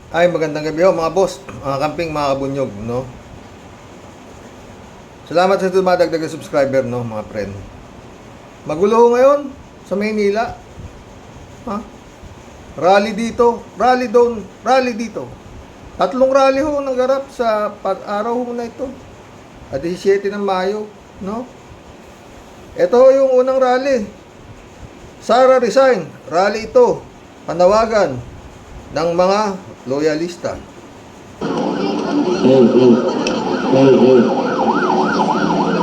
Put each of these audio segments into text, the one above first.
Ay, magandang gabi ho mga boss, mga camping, mga kabunyog, no? Salamat sa dumadagdag na subscriber, no, mga friend. Magulo ho ngayon sa Maynila. Ha? Rally dito, rally doon, rally dito. Tatlong rally ho nagarap sa araw ho na ito. At 17 ng Mayo, no? Ito ho yung unang rally. Sara resign, rally ito. Panawagan ng mga loyalista.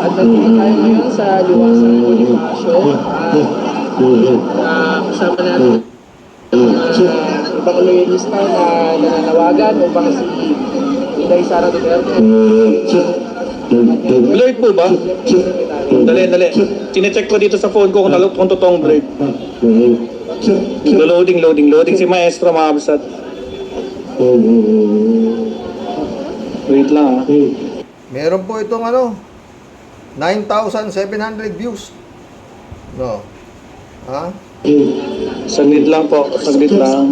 At nandito tayo ngayon sa Liwasang Bonifacio. Kasama natin ibang loyalista na nananawagan upang si Inday Sara Duterte. Blurred po ba? Dali. Sinecheck ko dito sa phone ko kung totoong blurred. Loading si Maestro makabasat. Wait lang Meron po itong 9,700 views. No. Ha? Saglit lang po, saglit lang.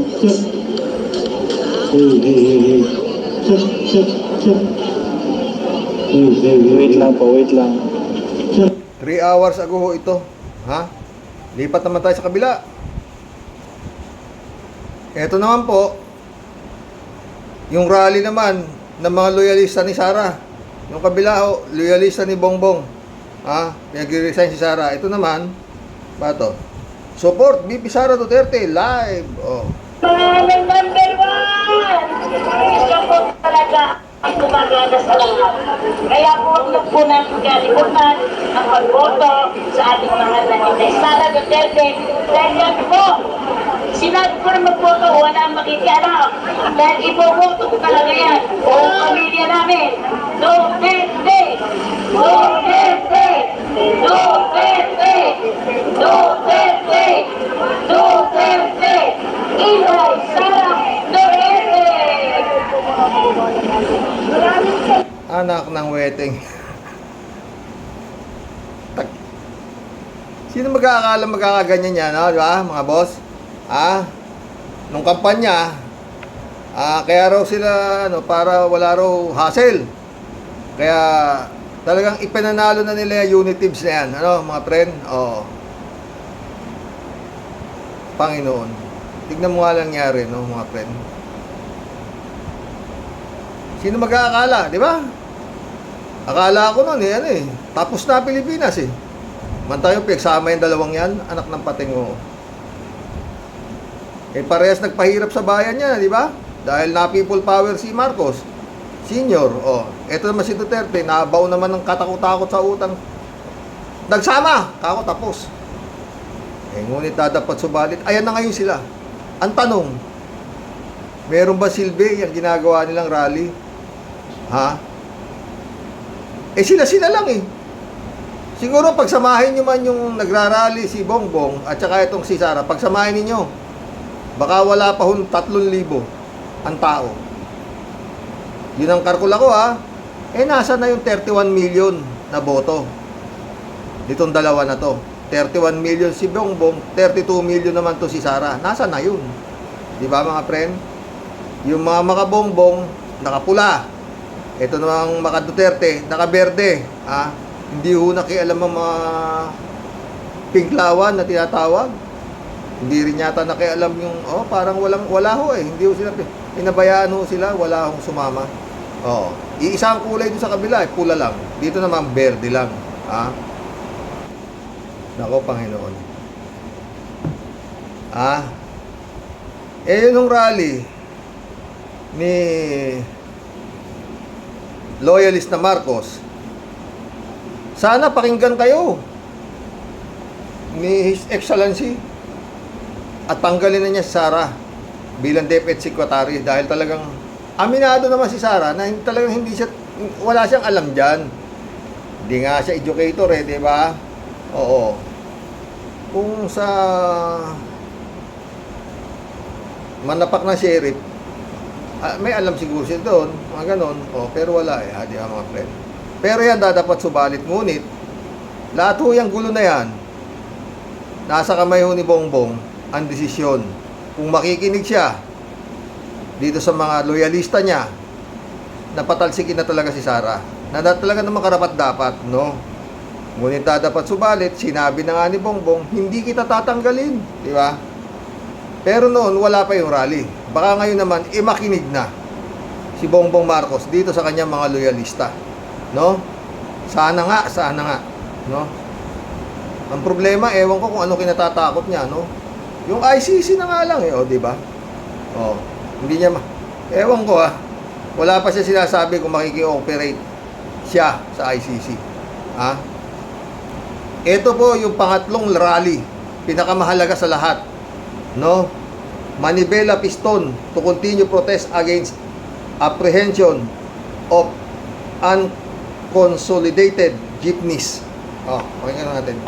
Wait lang. 3 hours ago ho ito. Ha? Lipat naman tayo sa kabila. Ito naman po, yung rally naman ng mga loyalista ni Sara. Yung kabila ho, loyalista ni Bongbong. Ha? Nag-resign si Sara. Ito naman, ba to? Support BP Sara Duterte live. Oh. Maraming number one! Ito po talaga ang gumagana sa lahat. Kaya po huwag po natin kalimutan ang pagboto sa ating mga nanitay. Sara Duterte, dahil yan po, sinabi ko na magboto, wala ang makikialam. Dahil iboboto ko talaga yan. Buong pamilya namin. Duterte! Duterte! Duterte! Duterte! Duterte! Inday Sara Duterte! Anak ng wedding. Sino magkakala magkakaganyan yan, di ba, mga boss? Nung kampanya, kaya raw sila, para wala raw hassle. Kaya, talagang ipinanalo na nila yung unitives na yan, mga friend? Oo. Panginoon. Tignan mo nga lang nangyari, mga friend. Sino magkakala, di ba? Akala ko nun, tapos na Pilipinas, Mantayo, pinagsama yung dalawang yan, anak ng pating mo. Parehas nagpahirap sa bayan niya, di ba? Dahil na people power si Marcos Senior. Ito naman si Duterte, nabaw naman ng katakot-takot sa utang. Nagsama, kako tapos. Ngunit dapat subalit. Ayan na ngayon sila. Ang tanong, meron ba silbi yung ginagawa nilang rally? Ha? Sila lang Siguro pagsamahin nyo man yung nagrarally si Bongbong at saka itong si Sara, pagsamahin ninyo, baka wala pa 3,000 ang tao. Yun ang kalkula ko nasa na yung 31 million na boto ditong dalawa na to. 31 million si Bongbong, 32 million naman to si Sara. Nasa na yun? Di ba mga friend? Yung mga makabongbong nakapula. Ito namang maka Duterte nakaberde. Hindi ho nakialam ang mga pinklawan na tinatawag. Hindi rin yata nakialam yung parang wala ho Hindi ho sila pinabayaan ho sila, wala hong sumama. Iisa ang kulay doon sa kabila, pula lang. Dito naman berde lang. Nako, Panginoon. Yun yung rally ni loyalist na Marcos. Sana pakinggan kayo ni His Excellency at tanggalin na niya si Sara bilang Deputy Secretary dahil talagang aminado naman si Sara na talagang wala siyang alam dyan. Hindi nga siya educator di ba? Oo. Kung sa manapak na sheriff, may alam siguro siya doon, mga ganon. Pero wala di ba mga friend? Pero yan dapat subalit. Ngunit, lahat ho yung gulo na yan, nasa kamay ho ni Bongbong ang desisyon. Kung makikinig siya, dito sa mga loyalista niya, napatalsikin na talaga si Sara. Na talaga naman karapat dapat, no? Ngunit dapat subalit, sinabi na nga ni Bongbong, hindi kita tatanggalin, di ba? Pero noon, wala pa yung rally. Baka ngayon naman, makinig na si Bongbong Marcos dito sa kanyang mga loyalista, no? Sana nga, no? Ang problema, ewan ko kung ano kinatatakot niya, no? Yung ICC na nga lang, di ba? Hindi niya ewan ko, wala pa siya sinasabi kung makiki-operate siya sa ICC. Ito po yung pangatlong rally, pinakamahalaga sa lahat, no? Manibela Piston to continue protest against apprehension of unconsolidated jeepneys. Pakinggan natin.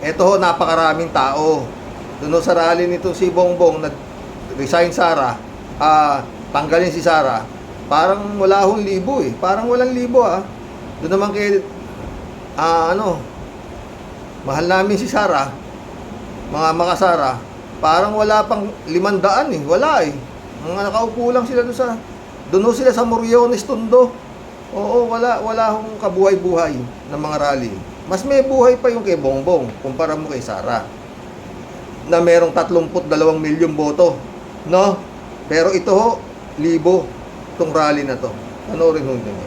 Ito ho, napakaraming tao. Doon sa rally nito si Bongbong, nag-resign Sara, tanggalin si Sara, parang wala hong libo Parang walang libo Doon naman kay, mahal namin si Sara, mga makasara, parang wala pang 500 Wala Mga nakaupo lang sila doon sila sa Moriones, Tondo. Oo, wala hong kabuhay-buhay ng mga rally. Mas may buhay pa yung kay Bongbong kumpara mo kay Sara na merong 32 milyong boto, no? Pero ito ho, libo tong rally na to. Panoorin ho ninyo.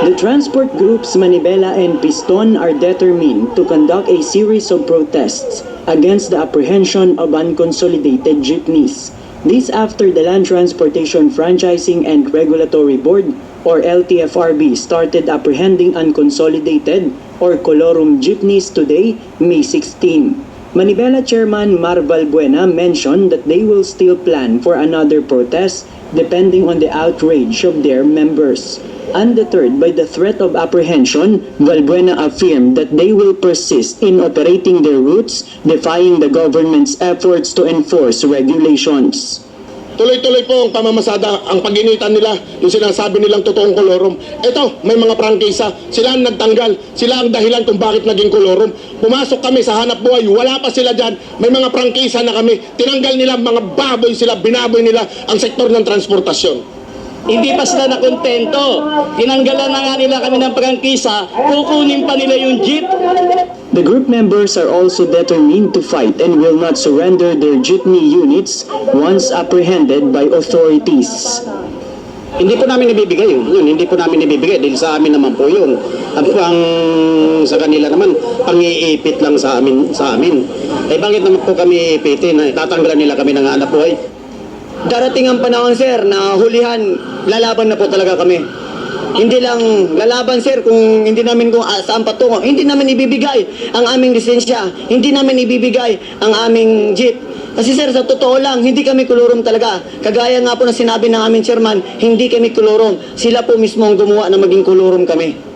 The transport groups Manibela and Piston are determined to conduct a series of protests against the apprehension of unconsolidated jeepneys. This after the Land Transportation Franchising and Regulatory Board, or LTFRB, started apprehending unconsolidated or colorum jeepneys today, May 16. Manibela Chairman Marval Buena mentioned that they will still plan for another protest depending on the outrage of their members. Undeterred by the threat of apprehension, Valbuena affirmed that they will persist in operating their routes, defying the government's efforts to enforce regulations. Tuloy-tuloy po ang pamamasada, ang pag-initan nila, yung sinasabi nilang totoong kolorum. Ito, may mga prangkisa, sila ang nagtanggal, sila ang dahilan kung bakit naging kolorum. Pumasok kami sa hanap buhay, wala pa sila dyan, may mga prangkisa na kami, tinanggal nila, mga baboy sila, binaboy nila ang sektor ng transportasyon. Hindi pa sila nakontento. Tinanggalan na nga nila kami ng prangkisa, kukunin pa nila yung jeep. The group members are also determined to fight and will not surrender their jeepney units once apprehended by authorities. Hindi po namin ibibigay yun. Hindi po namin ibibigay dahil sa amin naman po yun. At ang sa kanila naman, pang-iipit lang sa amin. Eh bakit naman po kami iipitin? Tatanggalan nila kami ng hanap buhay? Darating ang panahon, sir, na hulihan, lalaban na po talaga kami. Hindi lang lalaban, sir, kung hindi namin kung saan patungo. Hindi namin ibibigay ang aming lisensya. Hindi namin ibibigay ang aming jeep. Kasi sir, sa totoo lang, hindi kami kolorum talaga. Kagaya nga po na sinabi ng aming chairman, hindi kami kolorum. Sila po mismo ang gumawa na maging kolorum kami.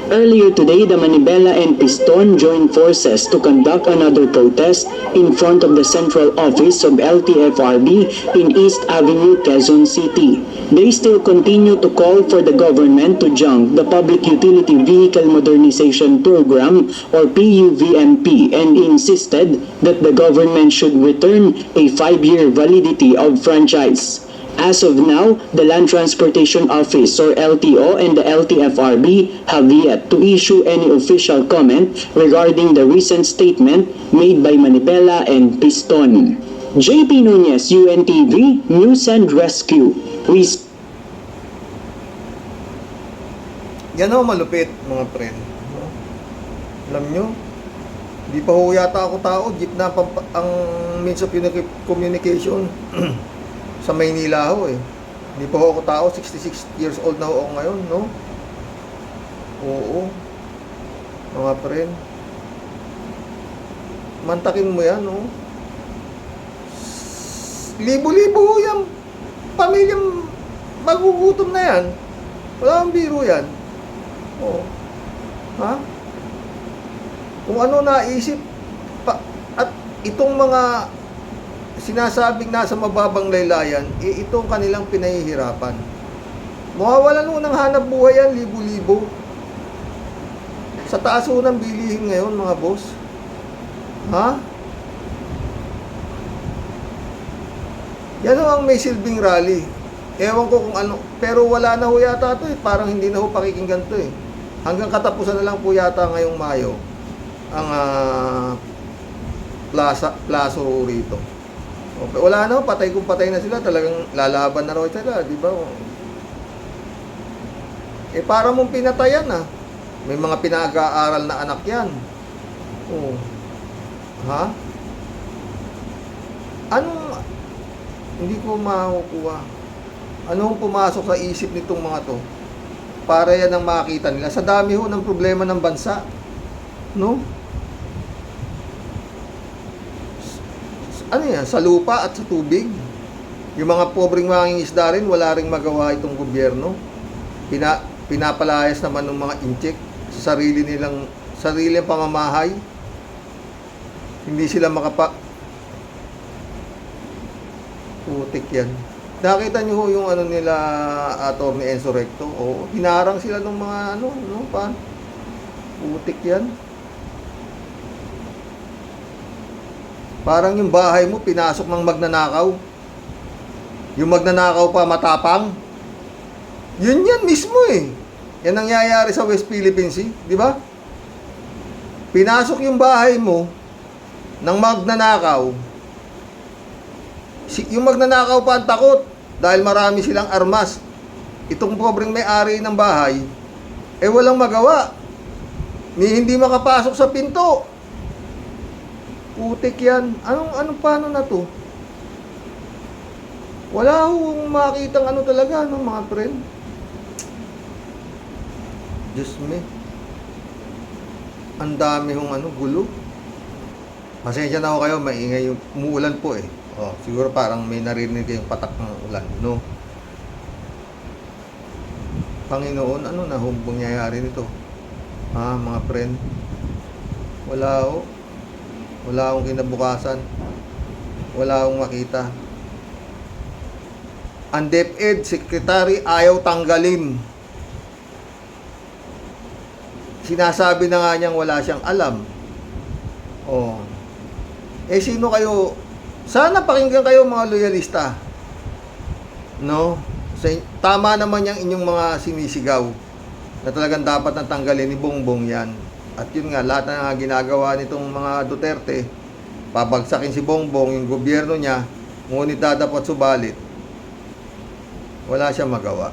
Earlier today, the Manibela and Piston joined forces to conduct another protest in front of the central office of LTFRB in East Avenue, Quezon City. They still continue to call for the government to junk the Public Utility Vehicle Modernization Program, or PUVMP, and insisted that the government should return a 5-year validity of franchise. As of now, the Land Transportation Office, or LTO, and the LTFRB have yet to issue any official comment regarding the recent statement made by Manibela and Piston. JP Nunez, UNTV, News and Rescue. Yan ho, malupit, mga friend. Alam nyo, di pa ho yata ako tao, jeep na ang means of communication. Sa Maynila ho Hindi pa ho ako tao, 66 years old na ho ako ngayon, no? Oo. Mga friend. Mantakin mo yan, no? Libo-libo ho yan. Pamilyang magugutom na yan. Wala kang biro yan. Oo. Ha? Kung ano naisip at itong mga sinasabing nasa mababang laylayan, itong kanilang pinahihirapan. Mawawalan mo ng hanap buhay yan, libo-libo. Sa taas ho ng bilihin ngayon, mga boss. Ha? Yan ho ang may silbing rally. Ewan ko kung ano, pero wala na ho yata to eh. Parang hindi na ho pakikinggan to eh. Hanggang katapusan na lang po yata ngayong Mayo ang plazo rito. Okay, wala na ho, patay kung patay na sila, talagang lalaban na raw sila, di ba? Eh para mong pinatayan ah. May mga pinag-aaral na anak yan. Oh. Ha? Anong hindi ko makukuha? Anong pumasok sa isip nitong mga to? Para yan ang makita nila. Sa dami ho ng problema ng bansa. No? Ano yan? Sa lupa at sa tubig. Yung mga pobreng mangingisda rin, wala ring magawa itong gobyerno. Pinapalayas naman ng mga incheck sa sariling pamamahay. Hindi sila putik yan. Nakita niyo ho yung ano nila, Attorney Enzo Recto? O, hinarang sila ng mga pa? Putik yan. Parang yung bahay mo, pinasok ng magnanakaw. Yung magnanakaw pa matapang. Yun yan mismo eh. Yan nangyayari sa West Philippine Sea, di ba? Pinasok yung bahay mo ng magnanakaw. Yung magnanakaw pa ang takot dahil marami silang armas. Itong pobreng may-ari ng bahay, eh walang magawa. Hindi makapasok sa pinto. Putik yan. Paano na to? Wala akong makitang talaga, mga friend. Diyos me. Ang dami hong gulo. Pasensya na ako kayo, maingay yung umuulan po eh. Oh, siguro parang may narinig kayong patak ng ulan, no? Panginoon, ano na hong pangyayari nito? Mga friend. Wala akong kinabukasan. Wala akong makita. Ang DepEd Secretary ayaw tanggalin. Sinasabi na nga niyang wala siyang alam. Oh. Eh sino kayo? Sana pakinggan kayo mga loyalista. No? Tama naman yung inyong mga sinisigaw na talagang dapat nang tanggalin ni Bongbong yan. At yun nga, lahat na ginagawa nitong mga Duterte, pabagsakin si Bongbong, yung gobyerno niya, ngunit dadapat subalit, wala siyang magawa.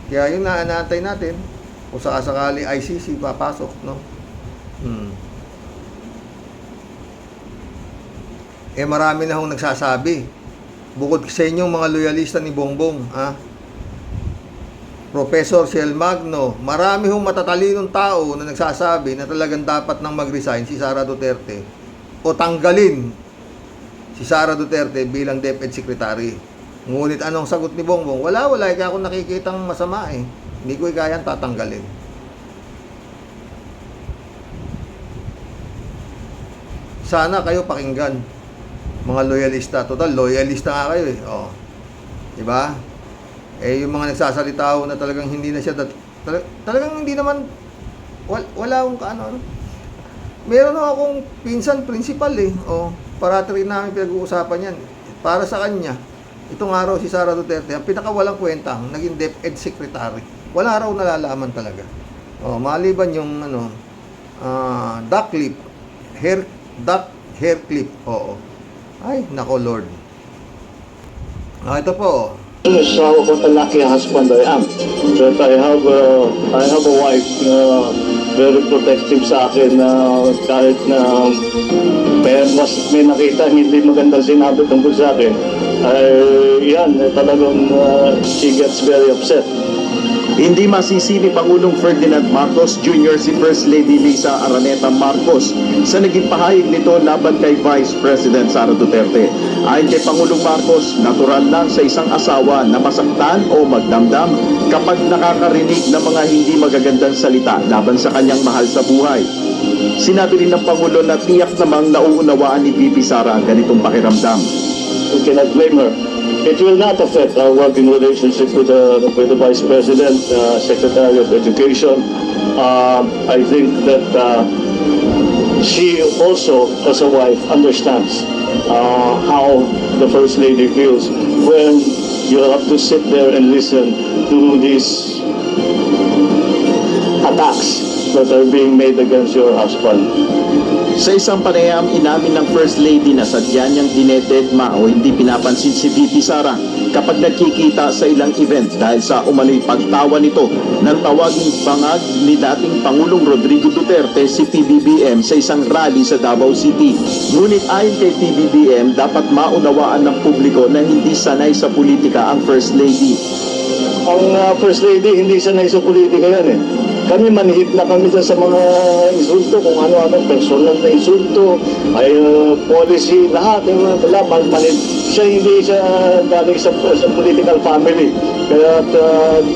Kaya yun na, inaantay natin, kung sakasakali ICC papasok, no? Eh marami na hong nagsasabi, bukod sa inyong mga loyalista ni Bongbong, Professor Ciel Magno, marami hong matatalinong tao na nagsasabi na talagang dapat nang mag-resign si Sara Duterte o tanggalin si Sara Duterte bilang DepEd Secretary. Ngunit anong sagot ni Bongbong? Wala, kaya ako nakikitang masama eh. Hindi ko kayang tatanggalin. Sana kayo pakinggan, mga loyalista. Total, loyalista nga kayo eh. Oh. Diba? Eh, yung mga nagsasalita na talagang hindi na siya, talagang hindi naman, wala akong kaano. Meron akong pinsan, principal eh. Oh, parati rin namin pinag-uusapan yan. Para sa kanya, itong araw si Sara Duterte, ang pinakawalang kwentang, naging DepEd Secretary. Wala raw nalalaman talaga. Oh, maliban yung duck clip, hair clip. Oo. Ay, nako Lord. Ito po. How about a lucky husband I am. That I have a wife na very protective sa akin na kahit na may nakita hindi magandang sinabi tungkol sa akin, talagang she gets very upset. Hindi masisi ni Pangulong Ferdinand Marcos Jr. si First Lady Lisa Araneta Marcos sa naging pahayag nito laban kay Vice President Sara Duterte. Ayon kay Pangulong Marcos, natural lang sa isang asawa na masaktan o magdamdam kapag nakakarinig ng mga hindi magagandang salita laban sa kanyang mahal sa buhay. Sinabi rin ng Pangulo na tiyak namang nauunawaan ni VP Sara ang ganitong pakiramdam. We cannot blame her. It will not affect our working relationship with the Vice President, Secretary of Education. I think that she also, as a wife, understands how the First Lady feels when you have to sit there and listen to these attacks that are being made against your husband. Sa isang panayam, inamin ng First Lady na sadya niyang dinededma o hindi pinapansin si VP Sara kapag nagkikita sa ilang event dahil sa umano'y pagtawa nito ng tawaging bangag ni dating Pangulong Rodrigo Duterte si PBBM sa isang rally sa Davao City. Ngunit ayon kay PBBM, dapat maunawaan ng publiko na hindi sanay sa politika ang First Lady. Ang First Lady, hindi sanay sa politika yan eh. Kami manhid na kami dyan sa mga insulto, kung ano-ano, personal na insulto, ay policy, lahat, manhid. Siya hindi siya galing sa political family. Kaya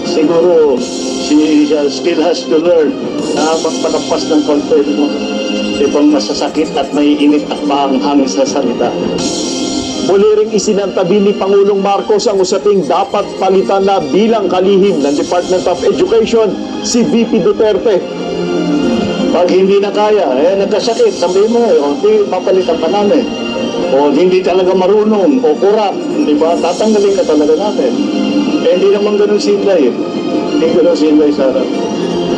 siguro, she still has to learn na magpalagpas ng konti. Ibang masasakit at may init at mahanghang sa salita. Muli ring isinantabi ni Pangulong Marcos ang usaping dapat palitan na bilang kalihim ng Department of Education si VP Duterte. Pag hindi na kaya, nagkasakit, sabihin mo, hindi papalitan pa namin. O hindi talaga marunong, o kurap, di ba? Tatanggalin ka talaga natin. Hindi naman ganun silay. Hindi ganun silay, Sara.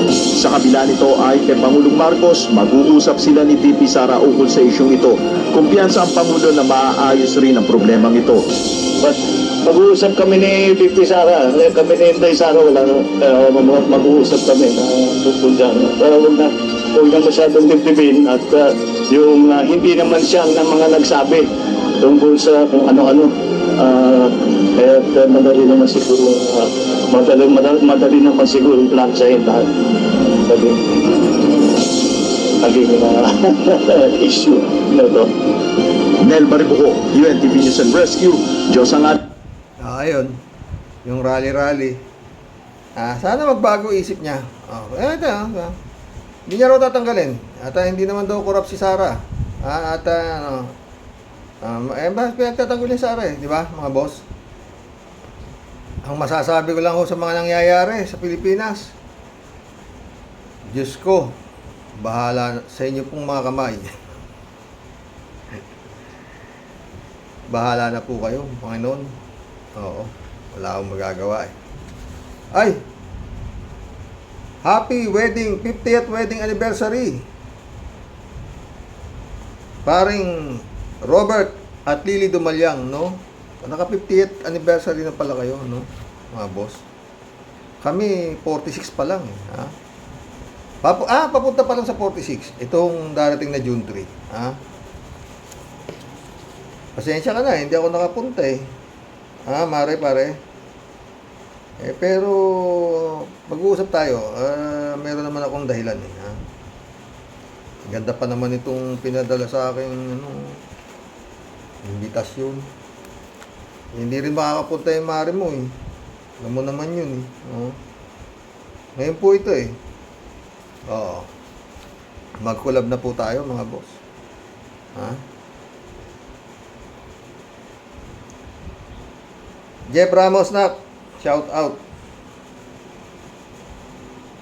Sa kabila nito ay kay Pangulong Marcos, mag-uusap sila ni VP Sara ukol sa isyong ito. Kumpiyansa ang Pangulo na maaayos rin ang problemang ito. But mag-uusap kami ni VP Sara, kami ni Inday Sara, wala na, mag-uusap kami na tungkol dyan. Pero huwag na masyadong dibdibin at yung hindi naman siyang ng mga nagsabi tungkol sa kung ano-ano. Kaya madali naman siguro, madali naman siguro plan sa lahat. Naging issue na ito. Nel Maribuco, UNTV News and Rescue, Diyos ang at... Ayun, yung rally-rally. Sana magbago isip niya. Ito, hindi niya raw tatanggalin. At hindi naman daw korap si Sara. Bakit pinagtatanggol niya Sara di ba, mga boss? Ang masasabi ko lang ho sa mga nangyayari sa Pilipinas, Diyos ko, bahala sa inyo pong mga kamay. Bahala na po kayo, Panginoon. Oo, wala akong magagawa Ay! Happy wedding, 50th wedding anniversary. Paring Robert at Lily Dumalyang, no? Naka 50th anniversary na pala kayo, no? Mga boss. Kami 46 pa lang, ha? Papunta pa lang sa 46. Itong darating na June 3, ha? Pasensya ka na, hindi ako nakapunta pare. Pero mag-uusap tayo. Meron naman akong dahilan ha? Ganda pa naman itong pinadala sa akin invitasyon. Hindi rin makakapunta yung mare mo Alam mo naman yun Ngayon po ito Oo. Mag-collab na po tayo mga boss. Ha? Jeff Ramos na shout out.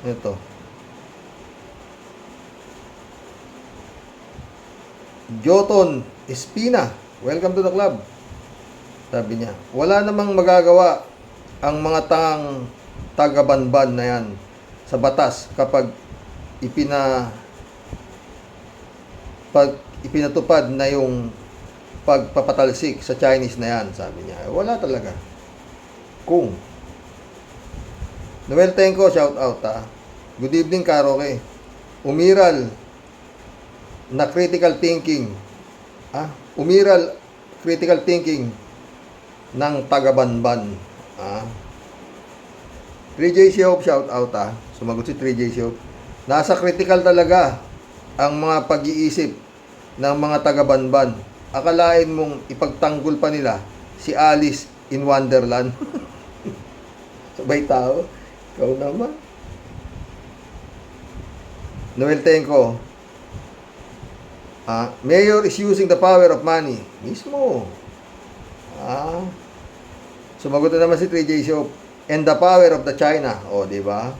Ito. Joton Espina, welcome to the club. Sabi niya, wala namang magagawa ang mga tangang taga-banban na yan sa batas kapag ipinatupad na yung pagpapatalsik sa Chinese na yan, sabi niya. Wala talaga. Kung Noel Tenko, shout out Good evening, Karoke. Umiral na critical thinking. Umiral critical thinking ng taga-banban. 3J Shop, shout out Sumagot si 3J Shop. Nasa critical talaga ang mga pag-iisip ng mga taga-banban. Akalain mong ipagtanggol pa nila si Alice in Wonderland. Sabay tao. Ikaw naman. Noel Tenko. Mayor is using the power of money. Mismo. Sumagot na naman si 3J Shop. And the power of the China. Di ba?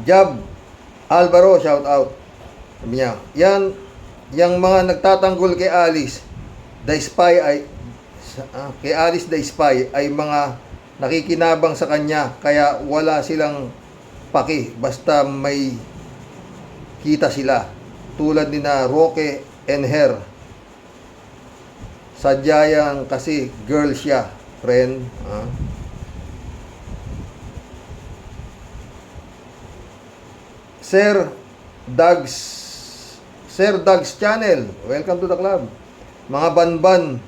Jab Alvaro, shout out. Sabi niya, yung mga nagtatanggol kay Alice the Spy ay mga nakikinabang sa kanya, kaya wala silang paki basta may kita sila, tulad ni na Roque and Her. Sadya kasi girl siya, friend. Sir Doug's Channel, welcome to the club. Mga banban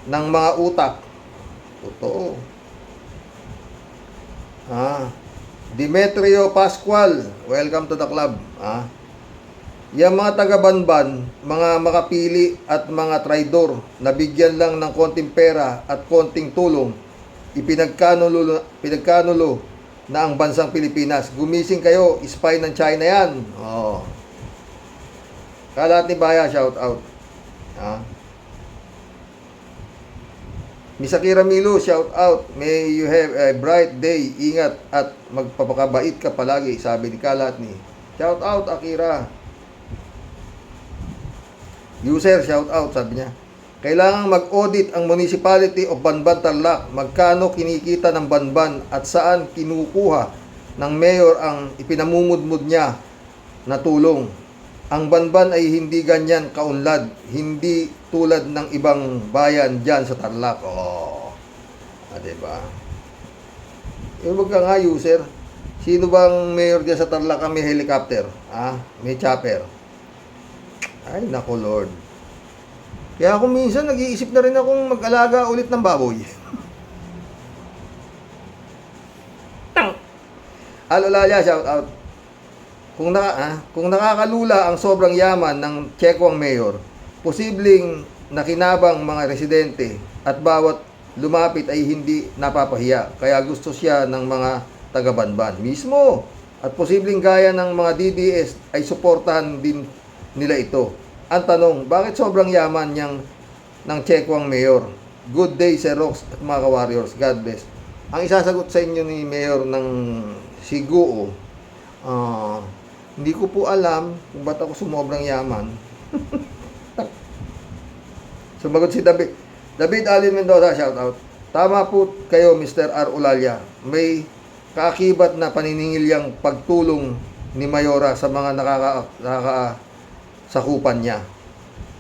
ng mga utak. Totoo. Demetrio Pascual, welcome to the club. Yung mga taga-banban, mga makapili at mga traidor, nabigyan lang ng konting pera at konting tulong, pinagkanulo na ang bansang Pilipinas. Gumising kayo, spy ng China yan. Kalat ni Baya, shout out. Misakira Milo, shout out. May you have a bright day. Ingat at magpapakabait ka palagi, sabi ni Kalat ni. Shout out, Akira. User, shout out, sabi niya. Kailangang mag-audit ang Municipality of Banban, Tarlac. Magkano kinikita ng Banban at saan kinukuha ng mayor ang ipinamumudmud niya na tulong. Ang Banban ay hindi ganyan kaunlad, hindi tulad ng ibang bayan dyan sa Tarlac. Diba? Wag ka nga, user. Sino bang mayor dyan sa Tarlac ang may helicopter? May chopper? Ay, nako Lord. Kaya ako minsan nag-iisip na rin akong mag-alaga ulit ng baboy. Alolaya, shout out. Kung nakakalula ang sobrang yaman ng Chequang mayor, posibleng nakinabang mga residente at bawat lumapit ay hindi napapahiya. Kaya gusto siya ng mga taga-Banban mismo. At posibleng gaya ng mga DDS ay suportahan din nila ito. Ang tanong, bakit sobrang yaman ng Chequang mayor? Good day, Sir Rox at mga ka-warriors. God bless. Ang isasagot sa inyo ni mayor ng Siguo, hindi ko po alam kung ba't ako sumobrang yaman. Sumagot si David Alin Mendoza, shout out. Tama po kayo, Mr. R. Ulalia. May kaakibat na paniningil pagtulong ni Mayora sa mga nakakasakupan niya.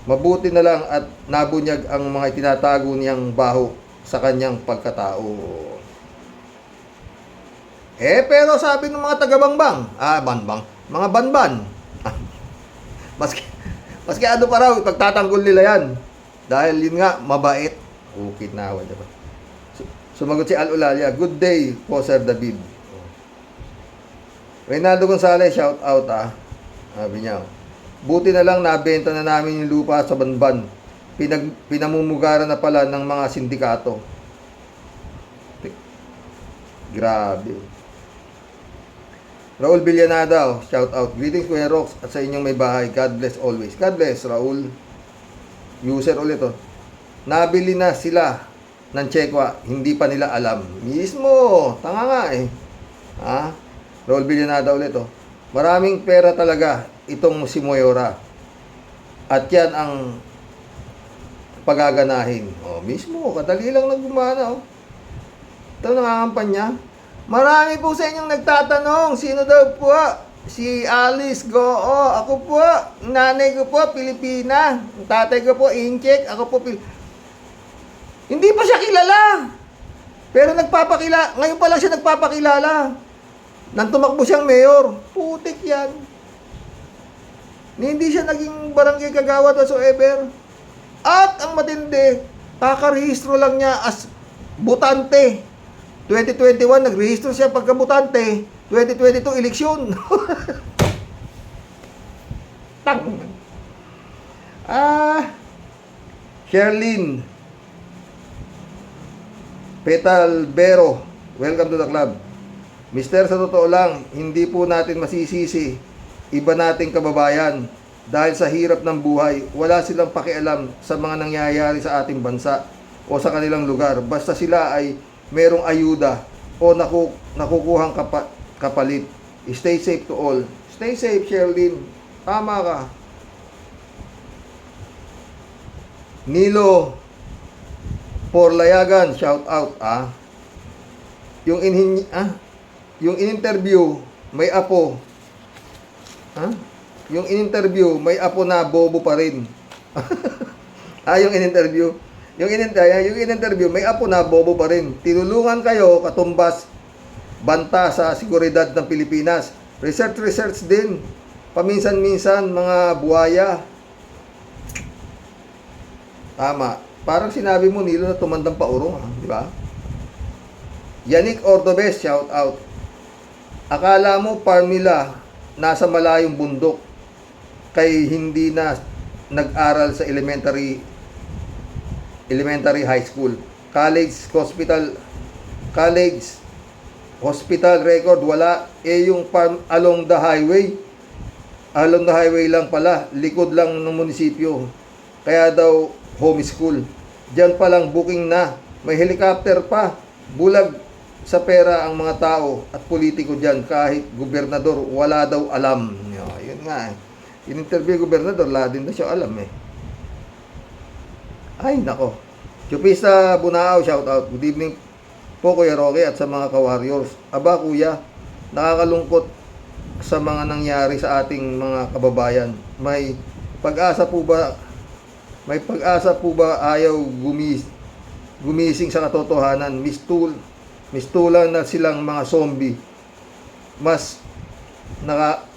Mabuti na lang at nabunyag ang mga itinatago niyang baho sa kanyang pagkatao. Pero sabi ng mga taga-bangbang, mga banban, maski ano pa raw, pagtatanggol nila yan. Dahil yun nga, mabait. Ukit na awa, diba? Sumagot si Al Ulalia, good day po, Sir David. Reynaldo Gonzalez, shout out Sabi niya, buti na lang nabenta na namin yung lupa sa Banban. Pinamumugaran na pala ng mga sindikato. Grabe. Raul Villanada, shout out. Greetings Kuya Rox at sa inyong may bahay. God bless always. God bless, Raul. User ulit Nabili na sila ng Chequa, hindi pa nila alam. Mismo, tanga nga Raul Villanada ulit Maraming pera talaga itong si Mayora. At yan ang pagaganahin. Mismo, kadali lang nagumana Ito nangangampanya. Marami po sa inyong nagtatanong, sino daw po? Si Alice Goo. Ako po, nanay ko po, Pilipina. Tatay ko po, Incheck. Ako po, hindi pa siya kilala. Pero ngayon pa lang siya nagpapakilala. Nang tumakbo siyang mayor. Putik yan. Hindi siya naging barangay kagawad whatsoever. At ang matindi, kakarehistro lang niya as butante. 2021, nagrehistro siya pagkabutante. 2022, eleksyon. Sherlyn Petalbero, welcome to the club. Mister, sa totoo lang, hindi po natin masisisi iba nating kababayan dahil sa hirap ng buhay, wala silang pakialam sa mga nangyayari sa ating bansa. o sa kanilang lugar. Basta sila ay merong ayuda o nakukuhang kapalit. Stay safe to all. Stay safe, Sheldon. Tama ka. Nilo Porlayagan, shout out Yung in-interview may apo. Yung in-interview may apo na bobo pa rin. Yung in-interview. Yung in-interview may apo na bobo pa rin. Tinulungan kayo katumbas banta sa seguridad ng Pilipinas. Research din. Paminsan-minsan mga buhaya. Tama. Parang sinabi mo Nilo na tumandang paurong, di ba? Yannick Ordobes, shout out. Akala mo farm nila nasa malayong bundok kay hindi na nag-aral sa elementary high school. College hospital record wala. Yung farm along the highway lang pala, likod lang ng munisipyo. Kaya daw homeschool. Diyan pa lang booking na. May helicopter pa. Bulag sa pera ang mga tao at politiko diyan, kahit gobernador wala daw alam. Yun nga. In-interview gobernador, wala din na siya alam Ay, nako. Chupista Bunao, shout out. Good evening po Kuya Roque at sa mga ka-warriors. Aba kuya, nakakalungkot sa mga nangyari sa ating mga kababayan. May pag-asa po ba ayaw gumising sa katotohanan? Mistulan na silang mga zombie. Mas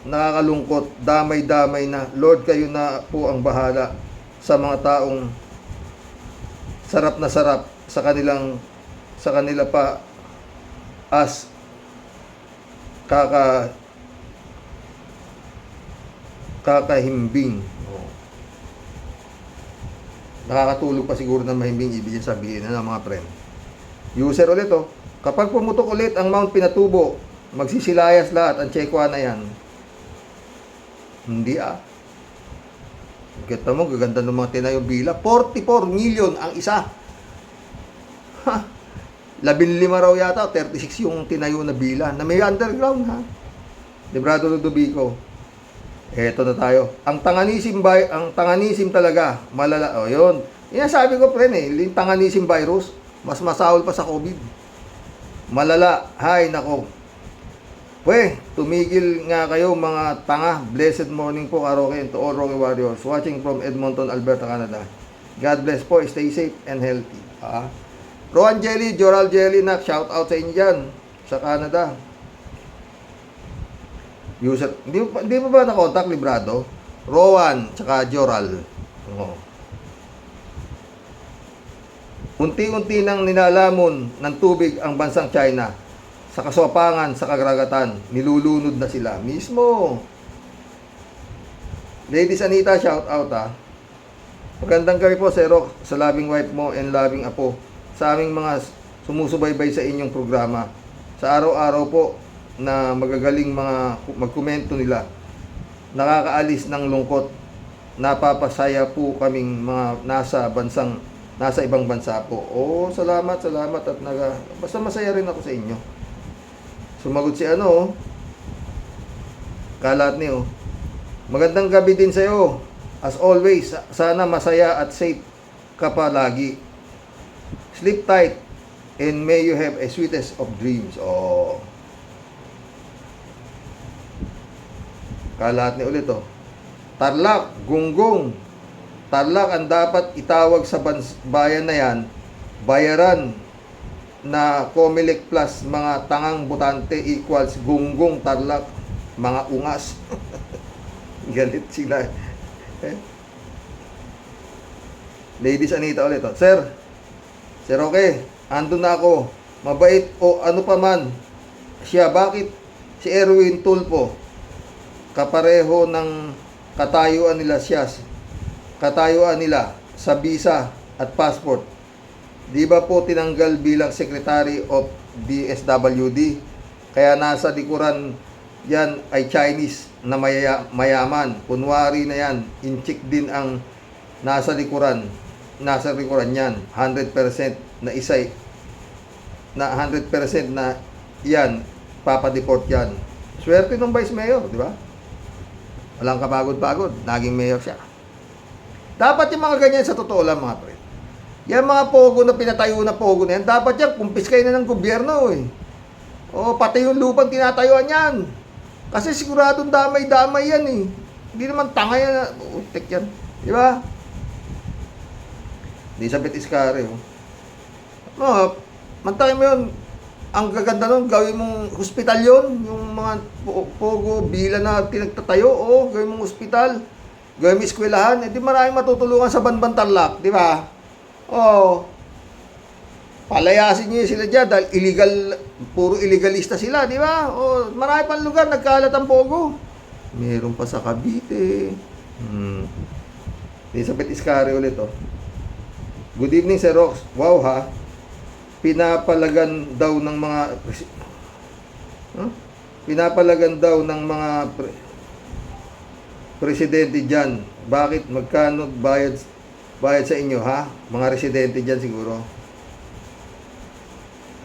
nakakalungkot, damay-damay na. Lord, kayo na po ang bahala sa mga taong sarap na sarap sa kanila pa as kakahimbing. Nakakatulog pa siguro na mahimbing, ibig sabihin na mga friend. User ulit kapag pumutok ulit ang Mount Pinatubo, magsisilayas lahat ang Chekwa na yan. Hindi Kita mo, gaganda ng mga tinayong bila. 44 million ang isa. 15 raw yata, 36 yung tinayo na bila na may underground Librado Ludovico. Eto na tayo. Ang Tanganisim talaga, malala. Yun. Yan sabi ko yung Tanganisim virus, mas masahol pa sa COVID. Malala. Hay, nako. Tumigil nga kayo mga tanga. Blessed morning po, Karoke, and to all Roque Warriors. Watching from Edmonton, Alberta, Canada. God bless po. Stay safe and healthy. Roan Jelly, Joral Jelly, shout out sa inyo dyan, sa Canada. User, hindi mo ba na-contact Librado? Rowan, tsaka Joral. Unti-unti nang nilalamon ng tubig ang bansang China. Sa kaswapangan, sa kagragatan, nilulunod na sila mismo. Ladies Anita, shout out Magandang gabi po, Sero, sa loving wife mo and loving apo. Sa aming mga sumusubaybay sa inyong programa. Sa araw-araw po na magagaling mga magkomento nila, nakakaalis ng lungkot. Napapasaya po kaming mga nasa ibang bansa po. Salamat at basta masaya rin ako sa inyo. Sumagot si Kalat ni Magandang gabi din sa iyo. As always, sana masaya at safe ka pa lagi. Sleep tight and may you have a sweetest of dreams. Kalat ni ulit Tarlac, Gunggong. Tarlac ang dapat itawag sa bayan na yan. Bayaran na Comelec plus mga tangang butante equals Gunggong Tarlac. Mga ungas. Galit sila. Ladies Anita ulit Sir Roque, andun na ako. Mabait o ano pa man siya. Bakit si Erwin Tulfo kapareho ng katayuan nila sa visa at passport? Di ba po tinanggal bilang Secretary of DSWD? Kaya nasa likuran yan ay Chinese na mayaman. Kunwari na yan, inchik din ang nasa likuran. nasa likuran yan. 100% na isay, na 100% na yan, papadeport yan. Swerte ng Vice Mayor, di ba? Walang kapagod-pagod, naging mayor siya. Dapat yung mga ganyan sa totoo lang mga pre. Yan mga pogo na pinatayo na pogo na yan, dapat yan kumpiskay na ng gobyerno eh. O pati yung lupang tinatayuan yan. Kasi siguradong damay-damay yan eh. Hindi naman tanga yan. Utek yan. Di ba? Elizabeth Iscari. Mantakin mo yun. Ang gaganda nun, gawin mong hospital yun. Yung mga pogo, bila na pinagtatayo. O, gawin mong hospital. Gawin mong eskwelahan. Eh di maraming matutulungan sa Banban Tarlac. Di ba? O, palayasin nyo sila dyan dahil illegal, puro illegalista sila, di ba? O, marami pang lugar, nagkalat ang pogo. Meron pa sa Cavite. Elizabeth Iscari ulit, oh. Good evening, Sir Rox. Wow, ha? Pinapalagan daw ng mga... Pinapalagan daw ng mga presidente dyan. Bakit? Magkano bayad sa inyo, ha? Mga residente dyan siguro.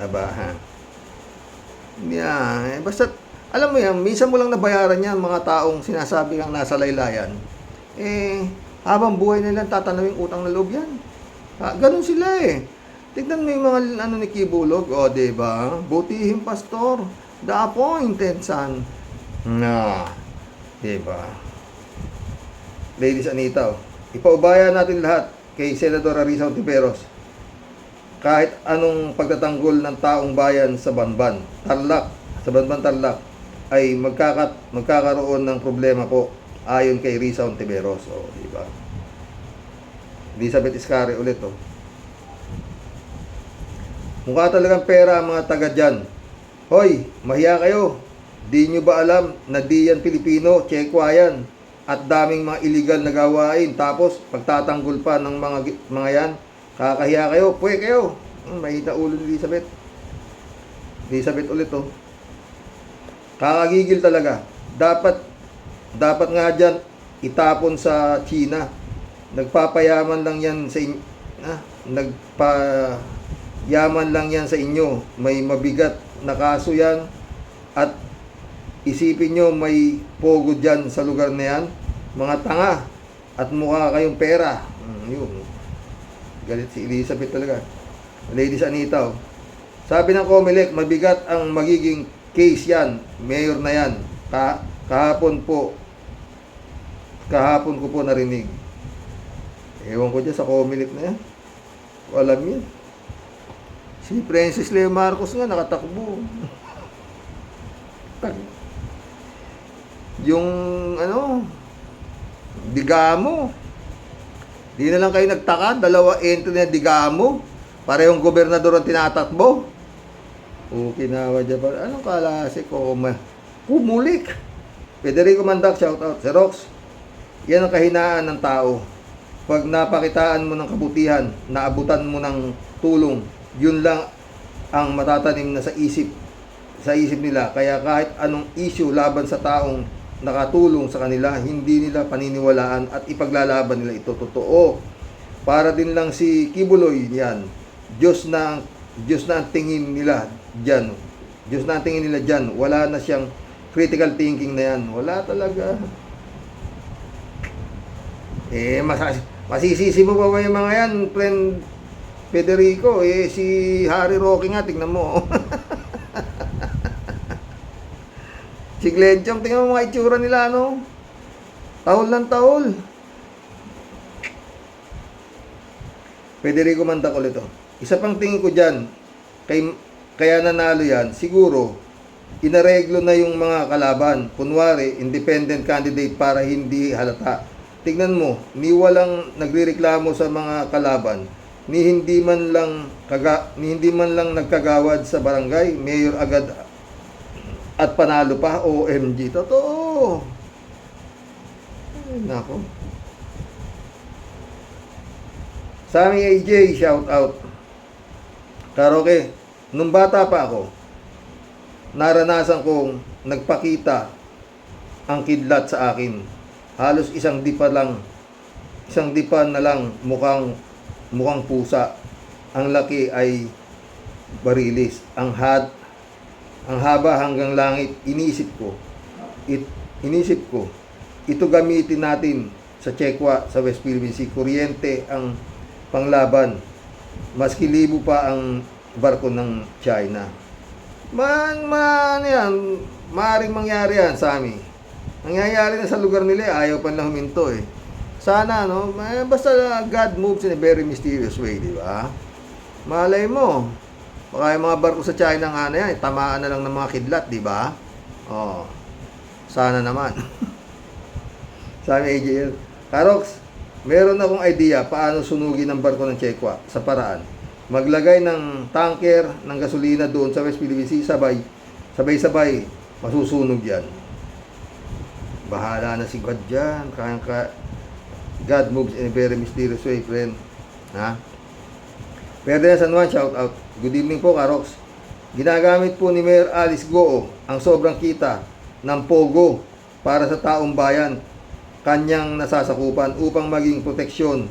Aba, ha? Yeah, basta, alam mo yan, minsan mo lang nabayaran yan, mga taong sinasabi kang nasa laylayan. Eh, habang buhay nila, tatanawing utang na loob yan. Ganun sila eh. Tignan mo yung mga ano ni Kibulog, o, diba? Butihin, pastor. The appointed son. Diba? Ladies Anita, ipaubaya natin lahat kay Senador Risa Ontiveros. Kahit anong pagtatanggol ng taong bayan sa Banban Tarlac ay magkakaroon ng problema po ayon kay Risa Ontiveros. O, diba? Elizabeth Iscari ulit, oh. Mukha talagang pera ang mga taga dyan. Hoy, mahiya kayo. Di nyo ba alam na di yan Pilipino, Tsekwa yan. At daming mga illegal na gawain. Tapos, pagtatanggol pa ng mga yan, kakahiya kayo, puwe kayo. Mahina ulo ni Elizabeth. Elizabeth ulit, oh. Kakagigil talaga. Dapat nga dyan, itapon sa China. Nagpapayaman lang yan sa inyo. Nagpayaman lang yan sa inyo. May mabigat na kaso yan. At isipin nyo, may pogo dyan sa lugar na yan. Mga tanga. At mukha kayong pera. Yun. Galit si Elizabeth talaga. Ladies Anita, oh. Sabi ng Comelec, mabigat ang magiging case yan. Mayor na yan. Kahapon ko po narinig. Ewan ko dyan sa Comelec na yan. Alam yan. Si Princess Leo Marcos nga nakatakbo. Yung Digamo. Di na lang kayo nagtaka, dalawa entry na Digamo. Parehong gobernador ang tinatakbo. Kinawa dyan pa. Anong kalase ko? Pumulik. Federico Mandak, shout out. Si Rox, yan ang kahinaan ng tao. Pag napakitaan mo ng kabutihan, naabutan mo ng tulong, yun lang ang matatanim na sa isip nila. Kaya kahit anong issue laban sa taong nakatulong sa kanila, hindi nila paniniwalaan at ipaglalaban nila ito. Totoo. Para din lang si Kibuloy yan. Diyos na ang tingin nila dyan. Diyos na ang tingin nila dyan. Wala na siyang critical thinking na yan. Wala talaga. Masisisi mo pa ba yung mga yan, friend Federico? Si Harry Roque nga, tingnan mo. Si Glenchong, tingnan mo mga itsura nila, ano? Tahol ng tahol. Federico Mandak ulit, oh. Isa pang tingin ko dyan, kaya nanalo yan, siguro, inareglo na yung mga kalaban. Kunwari, independent candidate para hindi halata. Tignan mo, ni walang nagrereklamo sa mga kalaban, ni hindi man lang nagkagawad sa barangay, mayor agad at panalo pa. OMG, totoo. Ay, nako. Sammy AJ, shout out. Karaoke, nung bata pa ako, naranasan kong nagpakita ang kidlat sa akin. Halos isang dipa na lang mukhang mukhang pusa. Ang laki ay barilis. Ang haba hanggang langit. Inisip ko, ito gamitin natin sa Chekwa, sa West Philippine Sea. Kuryente ang panglaban. Maski libo pa ang barko ng China. Yan, maaaring mangyari yan sa amin. Nangyayari na sa lugar nila, ayaw pa lang huminto eh. Sana, no? Basta God moves in a very mysterious way, di ba? Malay mo, baka yung mga barko sa China nga na yan, tamaan na lang ng mga kidlat, di ba? Oh, sana naman. Sabi AJL, Karox, meron akong idea paano sunugin ang barko ng Chekwa sa paraan. Maglagay ng tanker ng gasolina doon sa West Philippine Sea, sabay-sabay, masusunog yan. Bahala na si God dyan. God moves in a very mysterious way, friend. Ha? Pwede na San Juan, shout out. Good evening po, Karox. Ginagamit po ni Mayor Alice Goo ang sobrang kita ng Pogo para sa taong bayan kanyang nasasakupan upang maging proteksyon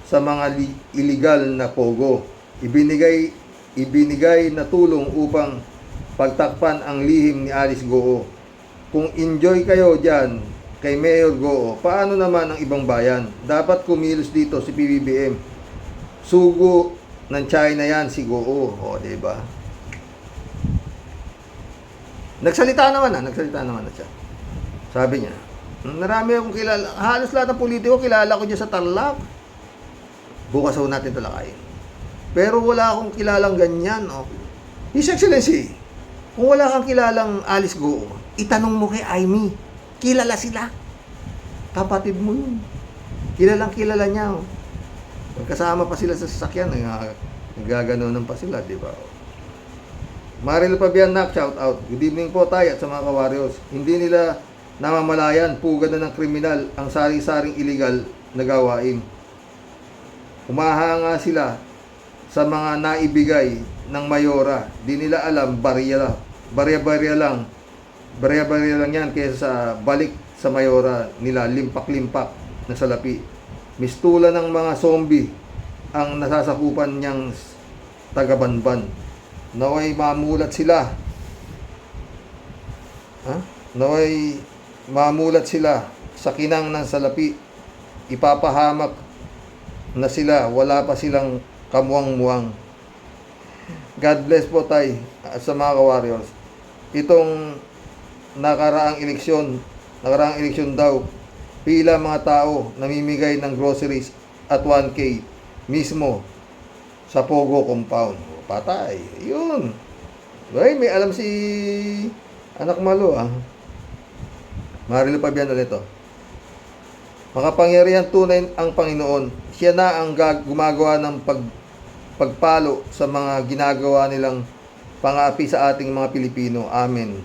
sa mga illegal na Pogo. Ibinigay na tulong upang pagtakpan ang lihim ni Alice Goo. Kung enjoy kayo dyan kay Mayor Goo, paano naman ang ibang bayan? Dapat kumilos dito si PBBM. Sugo ng China yan si Goo. O, diba? Nagsalita naman na siya. Sabi niya, marami akong kilala, halos lahat ng politiko kilala ko dyan sa Tarlac. Bukas ho natin talakayin. Pero wala akong kilalang ganyan. Oh. His Excellency, kung wala kang kilalang Alice Goo, itanong mo kay Aimee. Kilala sila. Kapatid mo yun. Kilalang kilala niya. Oh. Magkasama pa sila sa sasakyan. Nagaganonan pa sila, di ba? Maril Pabianak, shout out. Good evening po tayo at sa mga ka-warriors. Hindi nila namamalayan, pugad na ng kriminal ang sari-saring illegal na gawain. Humahanga sila sa mga naibigay ng mayora. Di nila alam, barya-barya lang yan kaysa sa balik sa mayora nila, limpak-limpak na salapi. Mistula ng mga zombie ang nasasakupan niyang taga-Banban. Naway mamulat sila. Naway mamulat sila sa kinang ng salapi. Ipapahamak na sila, wala pa silang kamuang-muang. God bless po tayo sa mga ka-warriors. Itong nakaraang eleksyon daw, pila mga tao namimigay ng groceries at 1K mismo sa Pogo compound. Patay. Yun. Ay, may alam si Anak Malo, Marilo Pabian ulit to. Makapangyarihan tunay ang Panginoon. Siya na ang gumagawa ng pagpalo sa mga ginagawa nilang pangapi sa ating mga Pilipino. Amen.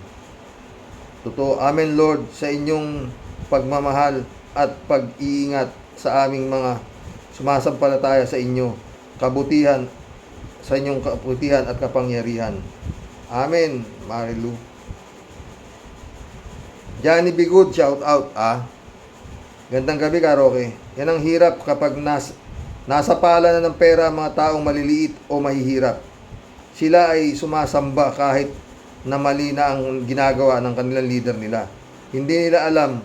Totoo. Amen, Lord, sa inyong pagmamahal at pag-iingat sa aming mga sumasampalataya sa inyo. Sa inyong kabutihan at kapangyarihan. Amen, Marilu. Johnny Bigud, shout out, Gandang gabi, Karoke. Yan ang hirap kapag nasa pala na ng pera ang mga taong maliliit o mahihirap. Sila ay sumasamba kahit na mali na ang ginagawa ng kanilang leader nila. Hindi nila alam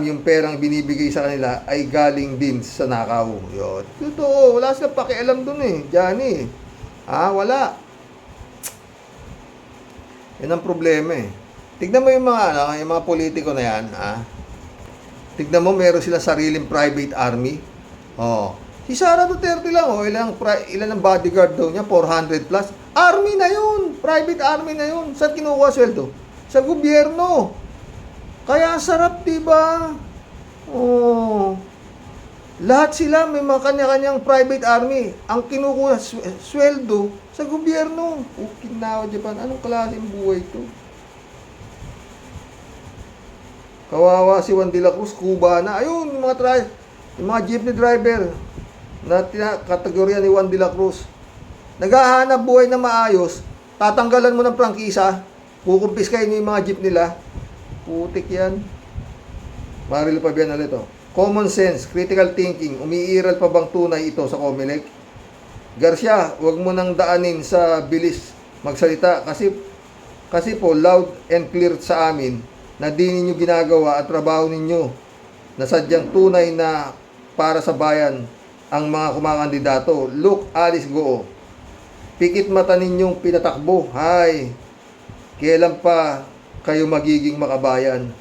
yung perang binibigay sa kanila ay galing din sa nakaw. Yun. Totoo, wala silang pakialam dun Johnny. Wala. Yan ang problema Tignan mo yung mga politiko na yan, Tignan mo, meron sila sariling private army. Si Sara Duterte lang, ilan ang bodyguard daw niya? 400 plus. Army na yun. Private army na yun. Saan kinukuha sweldo? Sa gobyerno. Kaya sarap, diba? Lahat sila may mga kanya-kanyang private army. Ang kinukuha sweldo sa gobyerno. Okinawa, Japan. Anong klaseng buhay to? Kawawa si Juan de la Cruz, Cuba na. Ayun, yung mga jeepney driver na kategorya ni Juan de la Cruz. Naghahanap buhay na maayos, tatanggalan mo ng prangkisa, kukumpis kayo yung mga jeep nila. Putik yan. Marilo Pabian ulit Common sense, critical thinking, umiiral pa bang tunay ito sa COMELEC? Garcia, wag mo nang daanin sa bilis magsalita kasi po loud and clear sa amin na di ninyo ginagawa at trabaho ninyo na sadyang tunay na para sa bayan ang mga kumakandidato. Look, Alice Goo, pikit mata ninyong pinatakbo. Hay, kailan pa kayo magiging makabayan?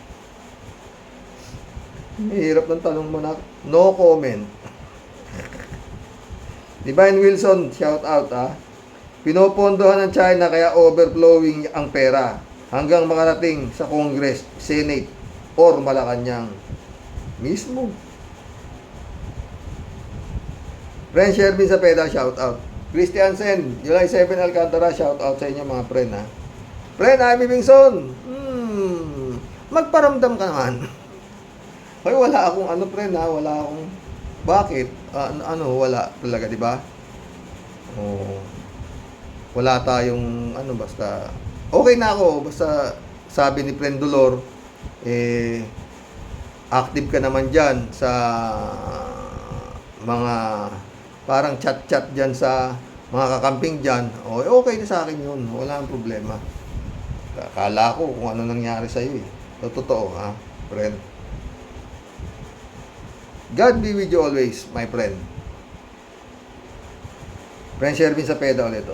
Hirap ng tanong mo na. No comment. Divine Wilson, shout out Pinopondohan ng China kaya overflowing ang pera hanggang makarating sa Congress, Senate, or Malacanang mismo. Friend Shervin Sapeda, shout out. Christian Sen, July 7 Alcantara, shout out sa inyo mga friend Friend, Amy Bingson, magparamdam ka naman. Hoy, wala akong friend wala akong bakit? Wala talaga, di ba? Wala tayong basta okay na ako, basta sabi ni Friend Dolor, active ka naman diyan sa mga parang chat-chat diyan sa mga kakamping diyan. Okay na sa akin 'yun, wala nang problema. Akala ko kung ano nangyari sa iyo Totoo, friend. God be with you always, my friend. Friend Shervin Sapeda ulit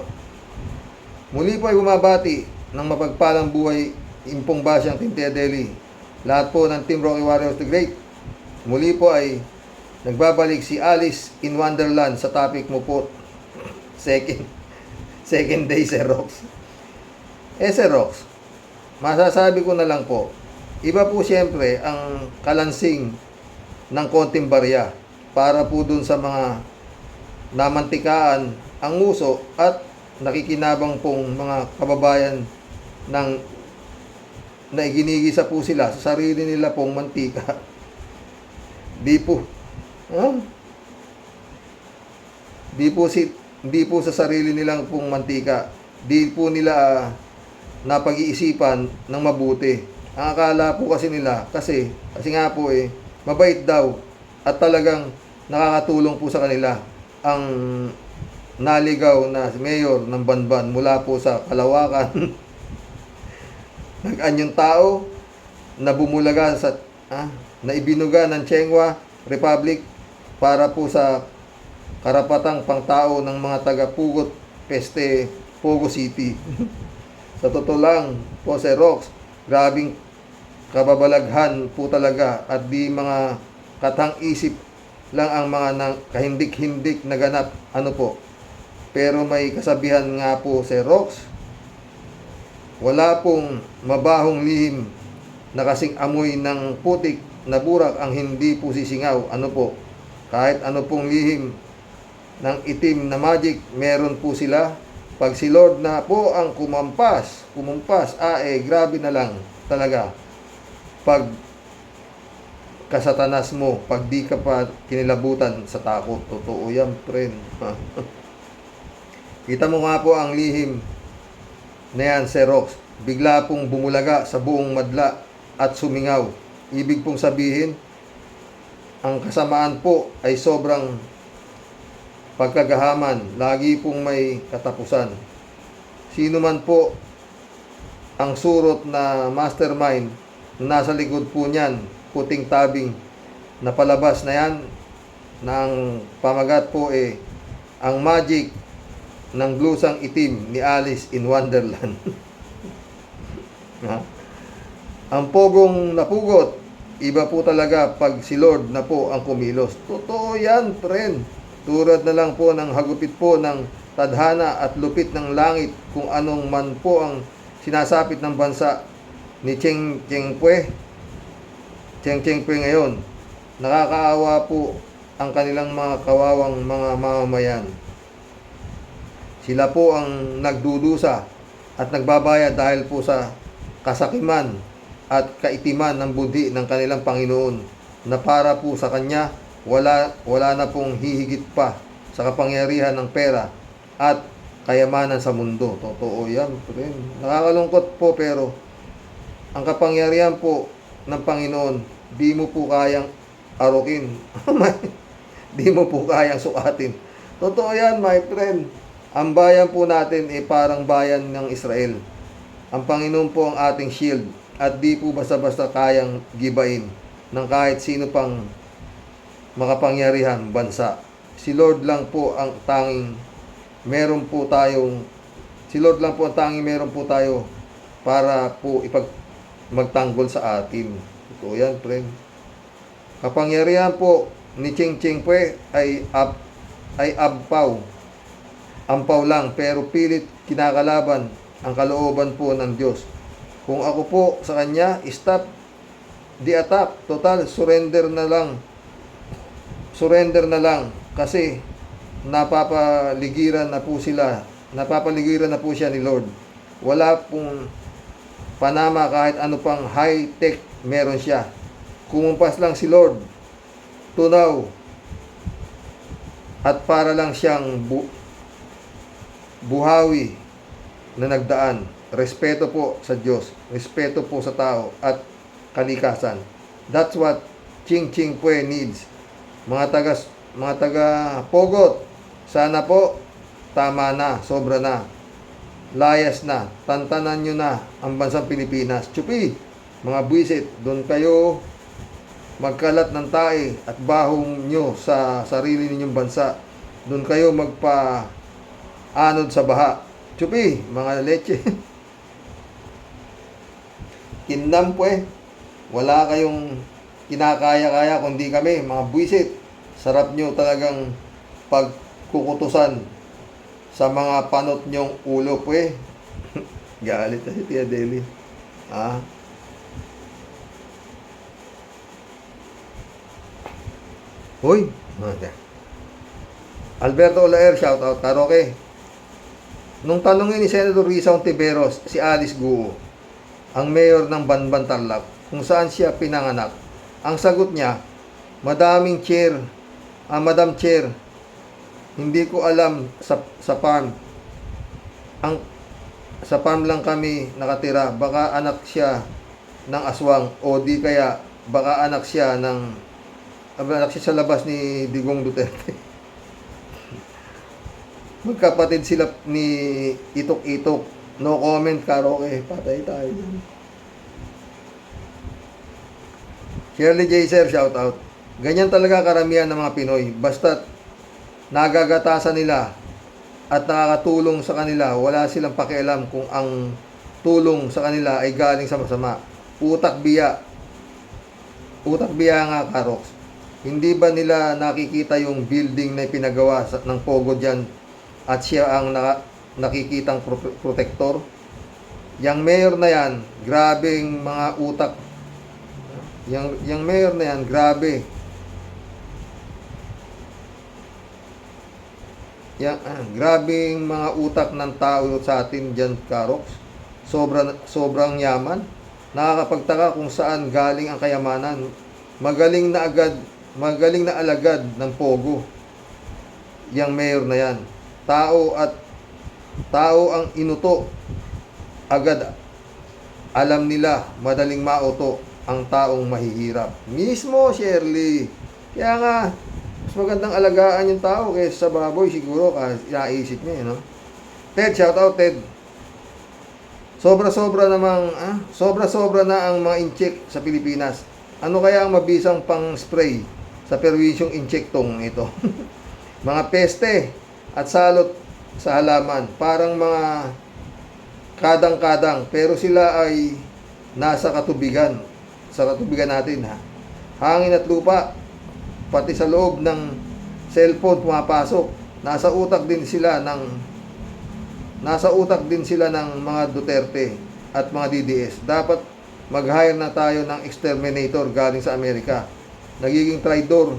Muli po ay bumabati ng mapagpalang buhay Impong Basyang Team Tedeli. Lahat po ng Team Rocky Warriors the Great. Muli po ay nagbabalik si Alice in Wonderland sa topic mo po. Second day, Sir Rox. Sir Rox, masasabi ko na lang po, iba po siyempre ang kalansing ng konting barya para po dun sa mga namantikaan ang uso at nakikinabang pong mga kababayan ng naiginigisa po sila sa sarili nila pong mantika. Di po sa sarili nilang pong mantika. Di po nila napag-iisipan ng mabuti. Ang akala po kasi nila, kasi nga po mabait daw at talagang nakakatulong po sa kanila ang naligaw na mayor ng Banban mula po sa Kalawakan. Nag-anyong tao na bumulaga na ibinuga ng Chengwa Republic para po sa karapatang pangtao ng mga taga-Pugot Peste, Pogo City. Sa totoo lang po, Sir Rox, grabing kababalaghan po talaga at di mga katang-isip lang ang mga kahindik-hindik na ganap po. Pero may kasabihan nga po, Sir Rox, wala pong mabahong lihim na kasing amoy ng putik na burak ang hindi po sisingaw. Po, kahit pong lihim ng itim na magic, meron po sila. Pag si Lord na po ang kumampas, grabe na lang talaga. Pag kasatanas mo, pag di ka pa kinilabutan sa takot. Totoo yan, friend. Kita mo nga po ang lihim na yan, Sir Rox. Bigla pong bumulaga sa buong madla at sumingaw. Ibig pong sabihin, ang kasamaan po ay sobrang pagkagahaman. Lagi pong may katapusan. Sino man po ang surot na mastermind na nasa likod po niyan, puting tabing na palabas na yan, na ang pamagat po ang magic ng blusang itim ni Alice in Wonderland. Ang pogong napugot, iba po talaga pag si Lord na po ang kumilos. Totoo yan, friend. Tulad na lang po ng hagupit po ng tadhana at lupit ng langit kung anong man po ang sinasapit ng bansa ni Cheng Pue ngayon. Nakakaawa po ang kanilang mga kawawang mga mamamayan. Sila po ang nagdudusa at nagbabayad dahil po sa kasakiman at kaitiman ng budhi ng kanilang Panginoon na para po sa Kanya wala na pong hihigit pa sa kapangyarihan ng pera at kayamanan sa mundo. Totoo yan, friend. Nakakalungkot po pero ang kapangyarihan po ng Panginoon di mo po kayang arukin. Di mo po kayang sukatin. Totoo yan, my friend. Ang bayan po natin ay parang bayan ng Israel. Ang Panginoon po ang ating shield at di po basta-basta kayang gibain ng kahit sino pang makapangyarihan bansa. Si Lord lang po ang tanging meron po tayo para po magtanggol sa atin. Ito yan, friend. Kapangyarihan po ni Ching Ching Pwe ay ampaw lang, pero pilit kinakalaban ang kalooban po ng Diyos. Kung ako po sa kanya, stop the attack. Total, surrender na lang kasi napapaligiran na po siya ni Lord. Wala pong panama kahit ano pang high-tech meron siya. Kumumpas lang si Lord, tunaw, at para lang siyang buhawi na nagdaan. Respeto po sa Diyos, respeto po sa tao at kalikasan. That's what Ching Ching Pwe needs. Mga taga Pogot, sana po tama na, sobra na. Layas na, tantanan nyo na ang bansang Pilipinas. Chupi, mga buwisit, doon kayo magkalat ng tae at bahong nyo sa sarili ninyong bansa. Doon kayo magpa-anod sa baha. Chupi, mga leche. Kinam Pwe, wala kayong kinakaya-kaya kundi kami, mga buwisit. Sarap nyo talagang pagkukutusan sa mga panot nyong ulo, Pwe. Galit na si Tia Deli. Hoy, Alberto Olaer, shout out, Taroke. Nung tanongin ni Senator Risa Ontiveros, si Alice Guo, ang mayor ng Banban Tarlac, kung saan siya pinanganak, ang sagot niya, Madam Chair, hindi ko alam sa farm. Sa farm lang kami nakatira. Baka anak siya ng aswang o di kaya baka anak siya sa labas ni Digong Duterte. Magkapatid sila ni Itok-Itok. No comment, Karoke. Patay tayo dyan. Shirley J. Sir, shout out. Ganyan talaga karamihan ng mga Pinoy. Basta't nagagatasan nila at nakakatulong sa kanila, wala silang pakialam kung ang tulong sa kanila ay galing sa masama. Utak biya nga, Karoks. Hindi ba nila nakikita yung building na pinagawa ng Pogo dyan at siya ang nakikitang protector? Yang mayor na yan, grabeng mga utak. Yang mayor na yan, grabe. Grabing mga utak ng tao sa atin dyan, Karoks. Sobrang yaman. Nakakapagtaka kung saan galing ang kayamanan. Magaling na alagad ng Pogo. Yang mayor na yan. Tao ang inuto. Agad alam nila, madaling mauto ang taong mahihirap. Mismo, Shirley. Kaya nga, mas magandang alagaan yung tao kaysa sa baboy siguro kasi naisip niya, no? Ted, shout out, Ted. Sobra-sobra na ang mga incheck sa Pilipinas. Ano kaya ang mabisang pang-spray sa perwisyong inchektong ito? Mga peste at salot sa halaman. Parang mga kadang-kadang. Pero sila ay nasa katubigan. Sa katubigan natin, ha? Hangin at lupa. Pati sa loob ng cellphone pumapasok. Nasa utak din sila ng mga Duterte at mga DDS. Dapat mag-hire na tayo ng exterminator galing sa Amerika. Nagiging traidor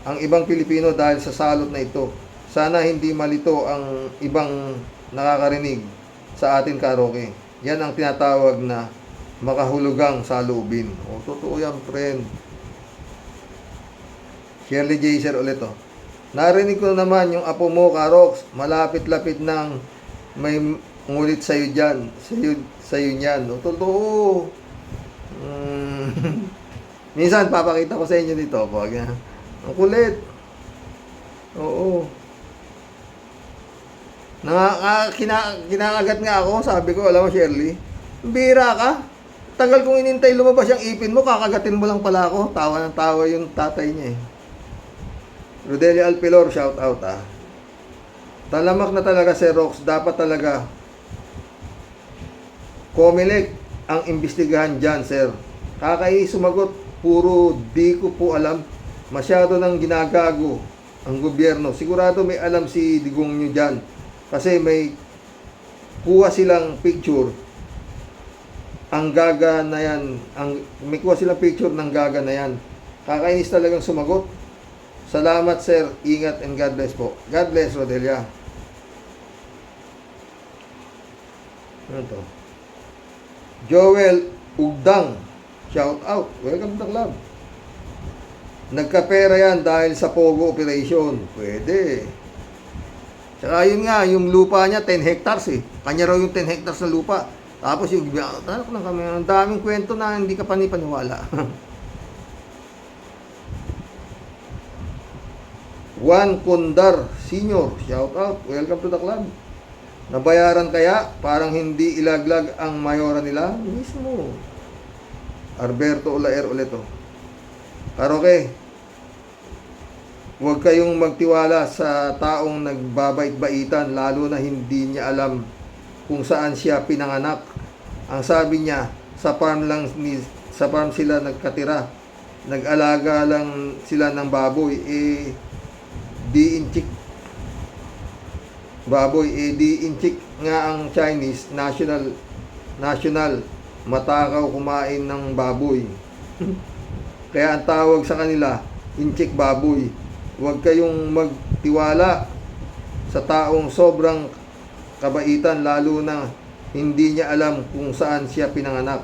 ang ibang Pilipino dahil sa salot na ito. Sana hindi malito ang ibang nakakarinig sa atin, Karoke. Yan ang tinatawag na makahulugang salubin. O, totoo yan, friend. Shirley J. Sir ulit, oh. Narinig ko naman yung apo mo, Karoks. Malapit-lapit nang may ngulit sa'yo dyan. Sa'yo niyan. O, totoo. Minsan, papakita ko sa inyo dito. Pag, ang kulit. Oo. Kinakagat nga ako. Sabi ko, alam mo, Shirley, bira ka. Tagal kong inintay lumabas yung ipin mo, kakagatin mo lang pala ako. Tawa ng tawa yung tatay niya eh. Rodelio Alpilor, shout out ah. Talamak na talaga si Rox. Dapat talaga Comelec ang imbestigahan dyan, sir. Kakai sumagot, puro di ko po alam. Masyado nang ginagago ang gobyerno. Sigurado may alam si Digong nyo dyan. Kasi may kuha silang picture. Ang gaga na yan. May kuha silang picture ng gaga na yan. Kakainis talagang sumagot. Salamat, sir. Ingat and God bless po. God bless, Rodelia. Ano to? Joel Ugdang. Shout out. Welcome to the club. Nagkapera yan dahil sa Pogo operation. Pwede. Tsaka yun nga, yung lupa niya 10 hectares eh. Kanya raw yung 10 hectares na lupa. Tapos yung tanak lang kami. Ang daming kwento na hindi ka panipaniwala. Juan Condar Senior. Shout out. Welcome to the club. Nabayaran kaya? Parang hindi ilaglag ang mayora nila? Mismo. Alberto Olaer ulit oh. Karoke, huwag kayong magtiwala sa taong nagbabait-baitan, lalo na hindi niya alam kung saan siya pinanganak. Ang sabi niya, sa farm sila nagkatira. Nag-alaga lang sila ng baboy, di inchik. Baboy, di inchik nga ang Chinese national matakaw kumain ng baboy. Kaya ang tawag sa kanila, inchik baboy. Huwag kayong magtiwala sa taong sobrang kabaitan, lalo na hindi niya alam kung saan siya pinanganak,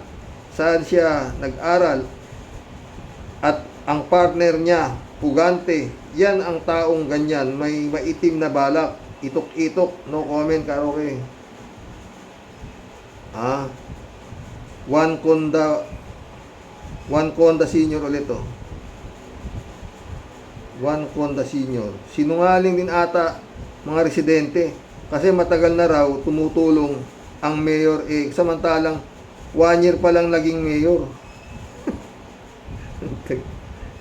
saan siya nag-aral, at ang partner niya, pugante. Yan ang taong ganyan, may maitim na balak, itok-itok, no comment, Karoke. Juan Conda Senior ulit oh. Juan Conda Senior. Sinungaling din ata mga residente kasi matagal na raw tumutulong ang mayor samantalang 1 year pa lang naging mayor.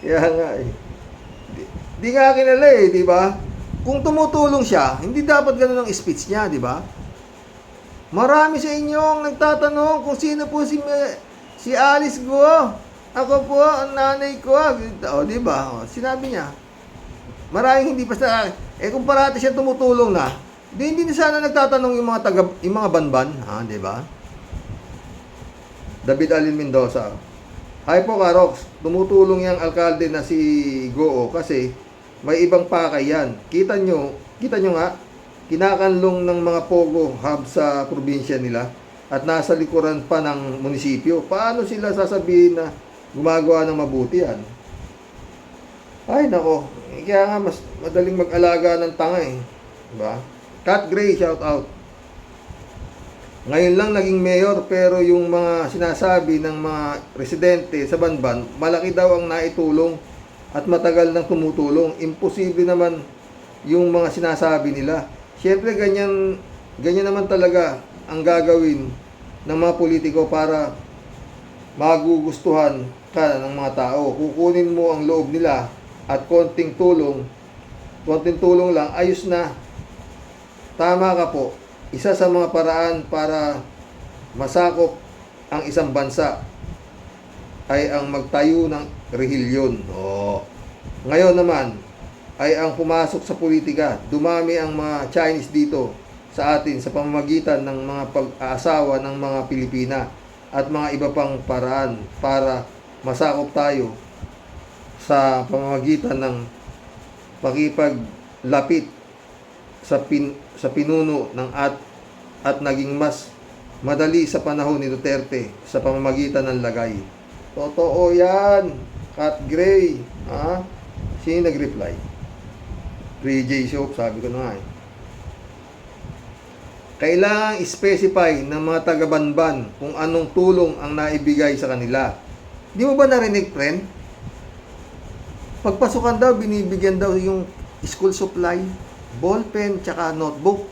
Kaya nga di nga kilala di ba? Kung tumutulong siya, hindi dapat ganun ang speech niya, di ba? Marami sa inyo ang nagtatanong kung sino po si Alice Guo. Ako po, ang nanay ko. O, di ba? Sinabi niya. Maraming hindi pa sa... kung parati siya tumutulong na, hindi na sana nagtatanong yung mga banban. Di ba? David Alin Mendoza. Hi po, Karox. Tumutulong yung alkalde na si Goo kasi may ibang pakay yan. Kita nyo nga, kinakanlong ng mga Pogo hub sa probinsya nila at nasa likuran pa ng munisipyo. Paano sila sasabihin na gumagawa ng mabuti yan? Ay nako, kaya nga mas madaling mag-alaga ng tanga diba? Cat Gray, shout out. Ngayon lang naging mayor, pero yung mga sinasabi ng mga residente sa Banban, malaki daw ang naitulong at matagal nang tumutulong. Imposible naman yung mga sinasabi nila. Siyempre, ganyan naman talaga ang gagawin ng mga politiko para magugustuhan ka ng mga tao. Kukunin mo ang loob nila at konting tulong lang, ayos na. Tama ka po. Isa sa mga paraan para masakop ang isang bansa ay ang magtayo ng rehilyon. Ngayon naman, ay ang pumasok sa politika. Dumami ang mga Chinese dito sa atin sa pamamagitan ng mga pag-aasawa ng mga Pilipina at mga iba pang paraan para masakop tayo sa pamamagitan ng pakipaglapit sa pinuno ng at naging mas madali sa panahon ni Duterte sa pamamagitan ng lagay. Totoo yan. Cat Gray. Sino nag-reply? 3J Soap, sabi ko na nga Kailangang specify ng mga taga-Banban kung anong tulong ang naibigay sa kanila. Di mo ba narinig, friend? Pagpasukan daw, binibigyan daw yung school supply, ballpen, tsaka notebook.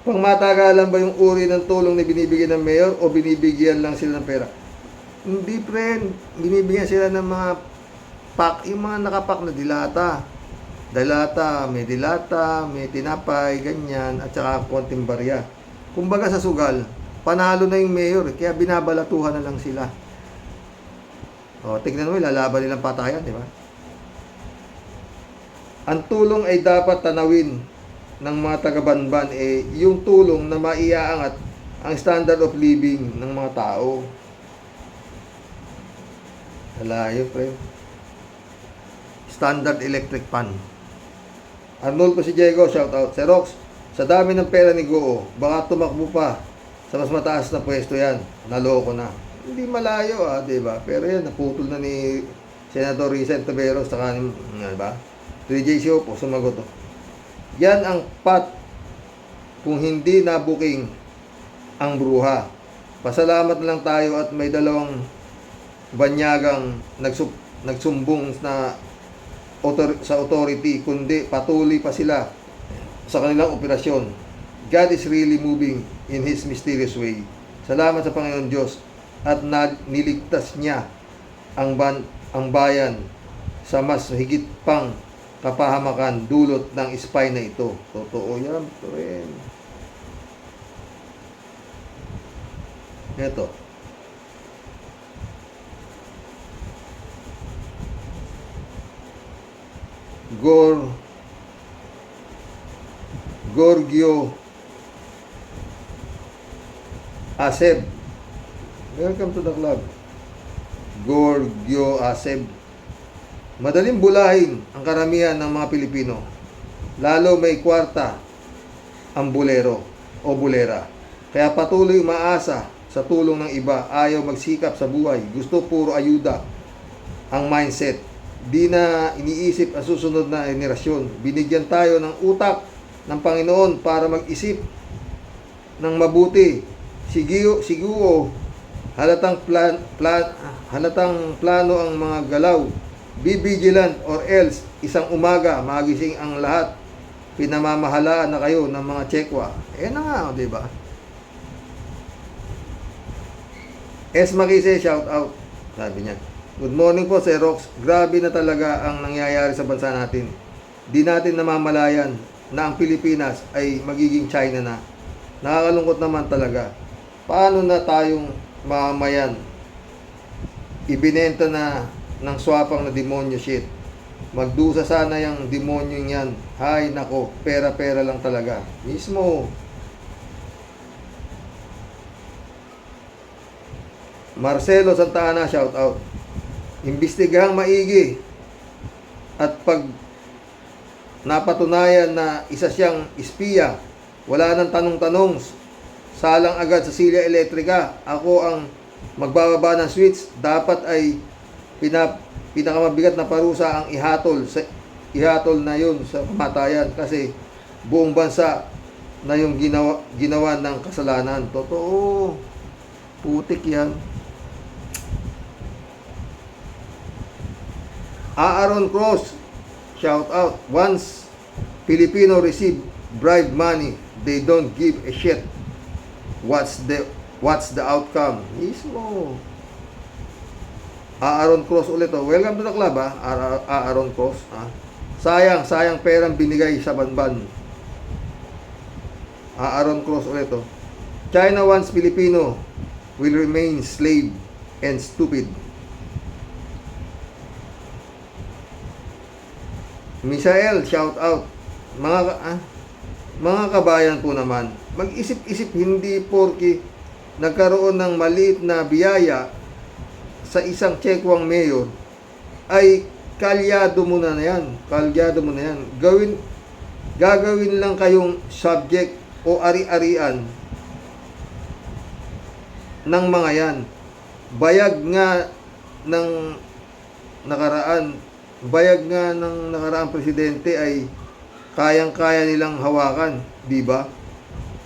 Pang matagalan ba yung uri ng tulong na binibigyan ng mayor o binibigyan lang sila ng pera? Hindi, friend. Binibigyan sila ng mga pack, yung mga nakapak na dilata. Dilata, may tinapay, ganyan, at saka konting barya. Kumbaga sa sugal, panalo na yung mayor, kaya binabalatuhan na lang sila. O, tignan mo, lalaban nilang patayan, di ba? Ang tulong ay dapat tanawin ng mga taga-Banban, yung tulong na maiaangat ang standard of living ng mga tao. Alayo, pre. Standard electric pan. Arnolfo si Diego, shout out. Xerox, sa dami ng pera ni Goo, baka tumakbo pa sa mas mataas na pwesto yan. Naloko na. Hindi malayo, di ba? Pero yan, naputol na ni Senator Risa Taveros, saka ni, di ba? 3J Siopo, sumagot. Yan ang pat kung hindi nabuking ang bruha. Pasalamat lang tayo at may dalawang banyagang nagsumbong na sa authority, kundi patuloy pa sila sa kanilang operasyon. God is really moving in His mysterious way. Salamat sa Panginoon Diyos at niligtas niya ang bayan sa mas higit pang kapahamakan dulot ng spy na ito. Totoo yan, friend. Ito. Gorgio Aseb. Welcome to the club. Gorgio Aseb. Madaling bulahin ang karamihan ng mga Pilipino. Lalo may kwarta ang bulero o bulera. Kaya patuloy umaasa sa tulong ng iba. Ayaw magsikap sa buhay. Gusto puro ayuda ang mindset. Di na iniisip ang susunod na henerasyon. Binigyan tayo ng utak ng Panginoon para mag-isip ng mabuti. Siguro halatang plano ang mga galaw. Be vigilant or else isang umaga magising ang lahat. Pinamamahalaan na kayo ng mga tsekwa. Na nga, di ba? S. Makise, shout out. Sabi niya, good morning po, Xerox. Grabe na talaga ang nangyayari sa bansa natin. Di natin namamalayan na ang Pilipinas ay magiging China na. Nakakalungkot naman talaga. Paano na tayong mamamayan? Ibinenta na ng swapang na demonyo shit. Magdusa sana yung demonyo yan. Hay nako, pera-pera lang talaga. Mismo. Marcelo Santa Ana, shout out. Imbestigahang maigi at pag napatunayan na isa siyang espiya, wala nang tanong-tanong, salang agad sa silya elektrika. Ako ang magbababa ng switch. Dapat ay pinakamabigat na parusa ang ihatol na yun sa kamatayan kasi buong bansa na yung ginawa ng kasalanan. Totoo. Putik yan. Aaron Cross, shout out. Once Filipino receive bribe money, they don't give a shit. What's the outcome? Mismo. Aaron Cross ulit. Welcome to the club, Aaron Cross. Sayang perang binigay sa Banban. Aaron Cross ulit. China wants Filipino will remain slave and stupid. Misael, shout out. Mga kabayan po naman, mag-isip-isip, hindi porki nagkaroon ng maliit na biyaya sa isang tsekwang mayor ay kalyado mo na yan. Gagawin lang kayong subject o ari-arian ng mga yan. Bayag nga ng nakaraang presidente ay kayang-kaya nilang hawakan, di ba?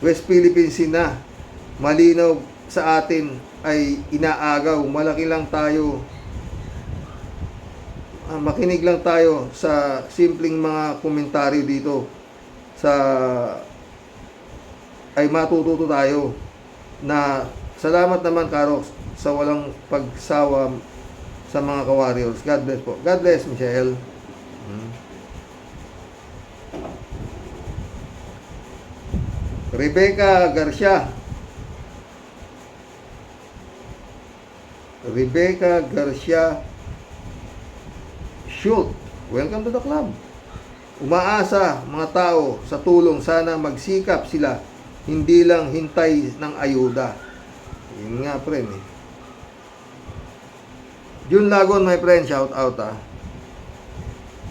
West Philippine Sea na, malinaw sa atin ay inaagaw. Malaki lang tayo. Makinig lang tayo sa simpleng mga komentaryo dito. Ay matututo tayo na salamat naman, Karox, sa walang pagsawa sa mga ka-warriors. God bless po. God bless, Michelle. Rebecca Garcia. Rebecca Garcia Schultz. Welcome to the club. Umaasa mga tao sa tulong. Sana magsikap sila. Hindi lang hintay ng ayuda. Yun nga, friend eh. Jun Lagon, my friend, shout out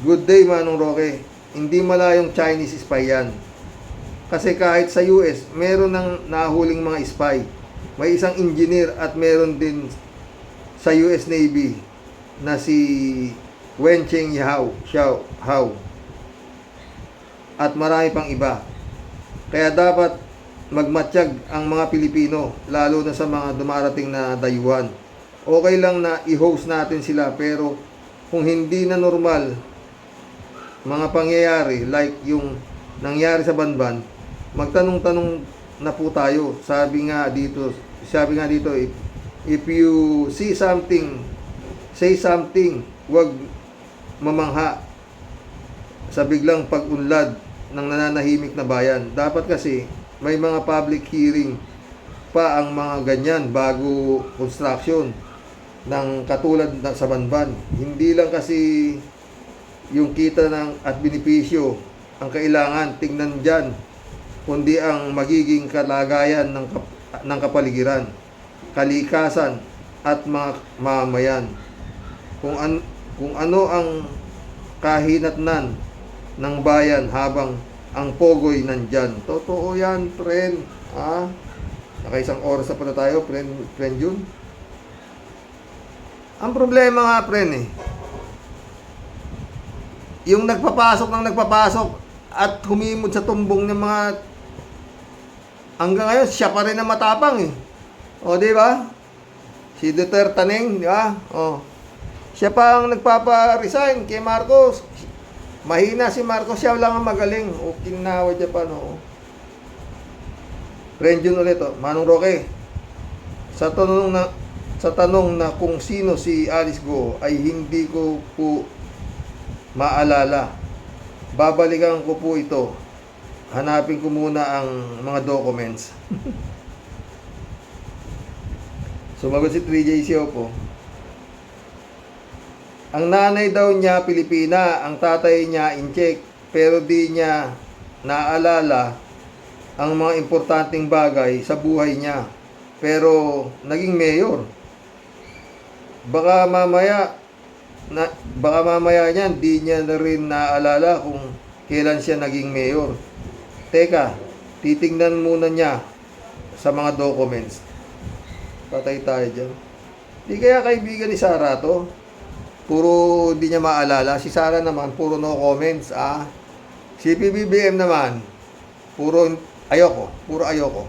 Good day, Manong Roque. Hindi malayong Chinese spy yan. Kasi kahit sa US, meron ng nahuling mga spy. May isang engineer at meron din sa US Navy na si Wen Cheng Hao. At marami pang iba. Kaya dapat magmatsyag ang mga Pilipino, lalo na sa mga dumarating na dayuhan. Okay lang na i-host natin sila, pero kung hindi na normal mga pangyayari like yung nangyari sa Banban, magtanong-tanong na po tayo. Sabi nga dito, if you see something, say something. Huwag mamangha sa biglang pag-unlad ng nananahimik na bayan. Dapat kasi may mga public hearing pa ang mga ganyan bago construction ng katulad sa Banban. Hindi lang kasi yung kita at benepisyo ang kailangan tingnan dyan, kundi ang magiging kalagayan ng kapaligiran, kalikasan at mga mamayan. Kung ano ang kahinatnan ng bayan habang ang pogoy nandyan. Totoo yan, friend. Nakaisang oras na pala tayo, friend Jun. Ang problema nga, friend yung nagpapasok at humimod sa tumbong ng mga, hanggang ngayon siya pa rin ang matapang O, di ba? Si Duterte Taneng, di ba? O, siya pa ang nagpapa-resign kay Marcos. Mahina si Marcos, siya lang ang magaling. O, kinawa Japan, o. Friend Jun ulit, Manong Roque. Sa tanong na kung sino si Alice Go ay hindi ko po maalala. Babalikan ko po ito. Hanapin ko muna ang mga documents. Sumagot si 3JC po. Ang nanay daw niya Pilipina, ang tatay niya Incheck, pero di niya naalala ang mga importanteng bagay sa buhay niya. Pero naging mayor. Baka mamaya niyan di niya na rin naalala kung kailan siya naging mayor. Teka, titingnan muna niya sa mga documents. Patay tayo dyan. Di kaya kaibigan ni Sara to? Puro di niya maalala. Si Sara naman, puro no comments. Si PBBM naman, puro ayoko.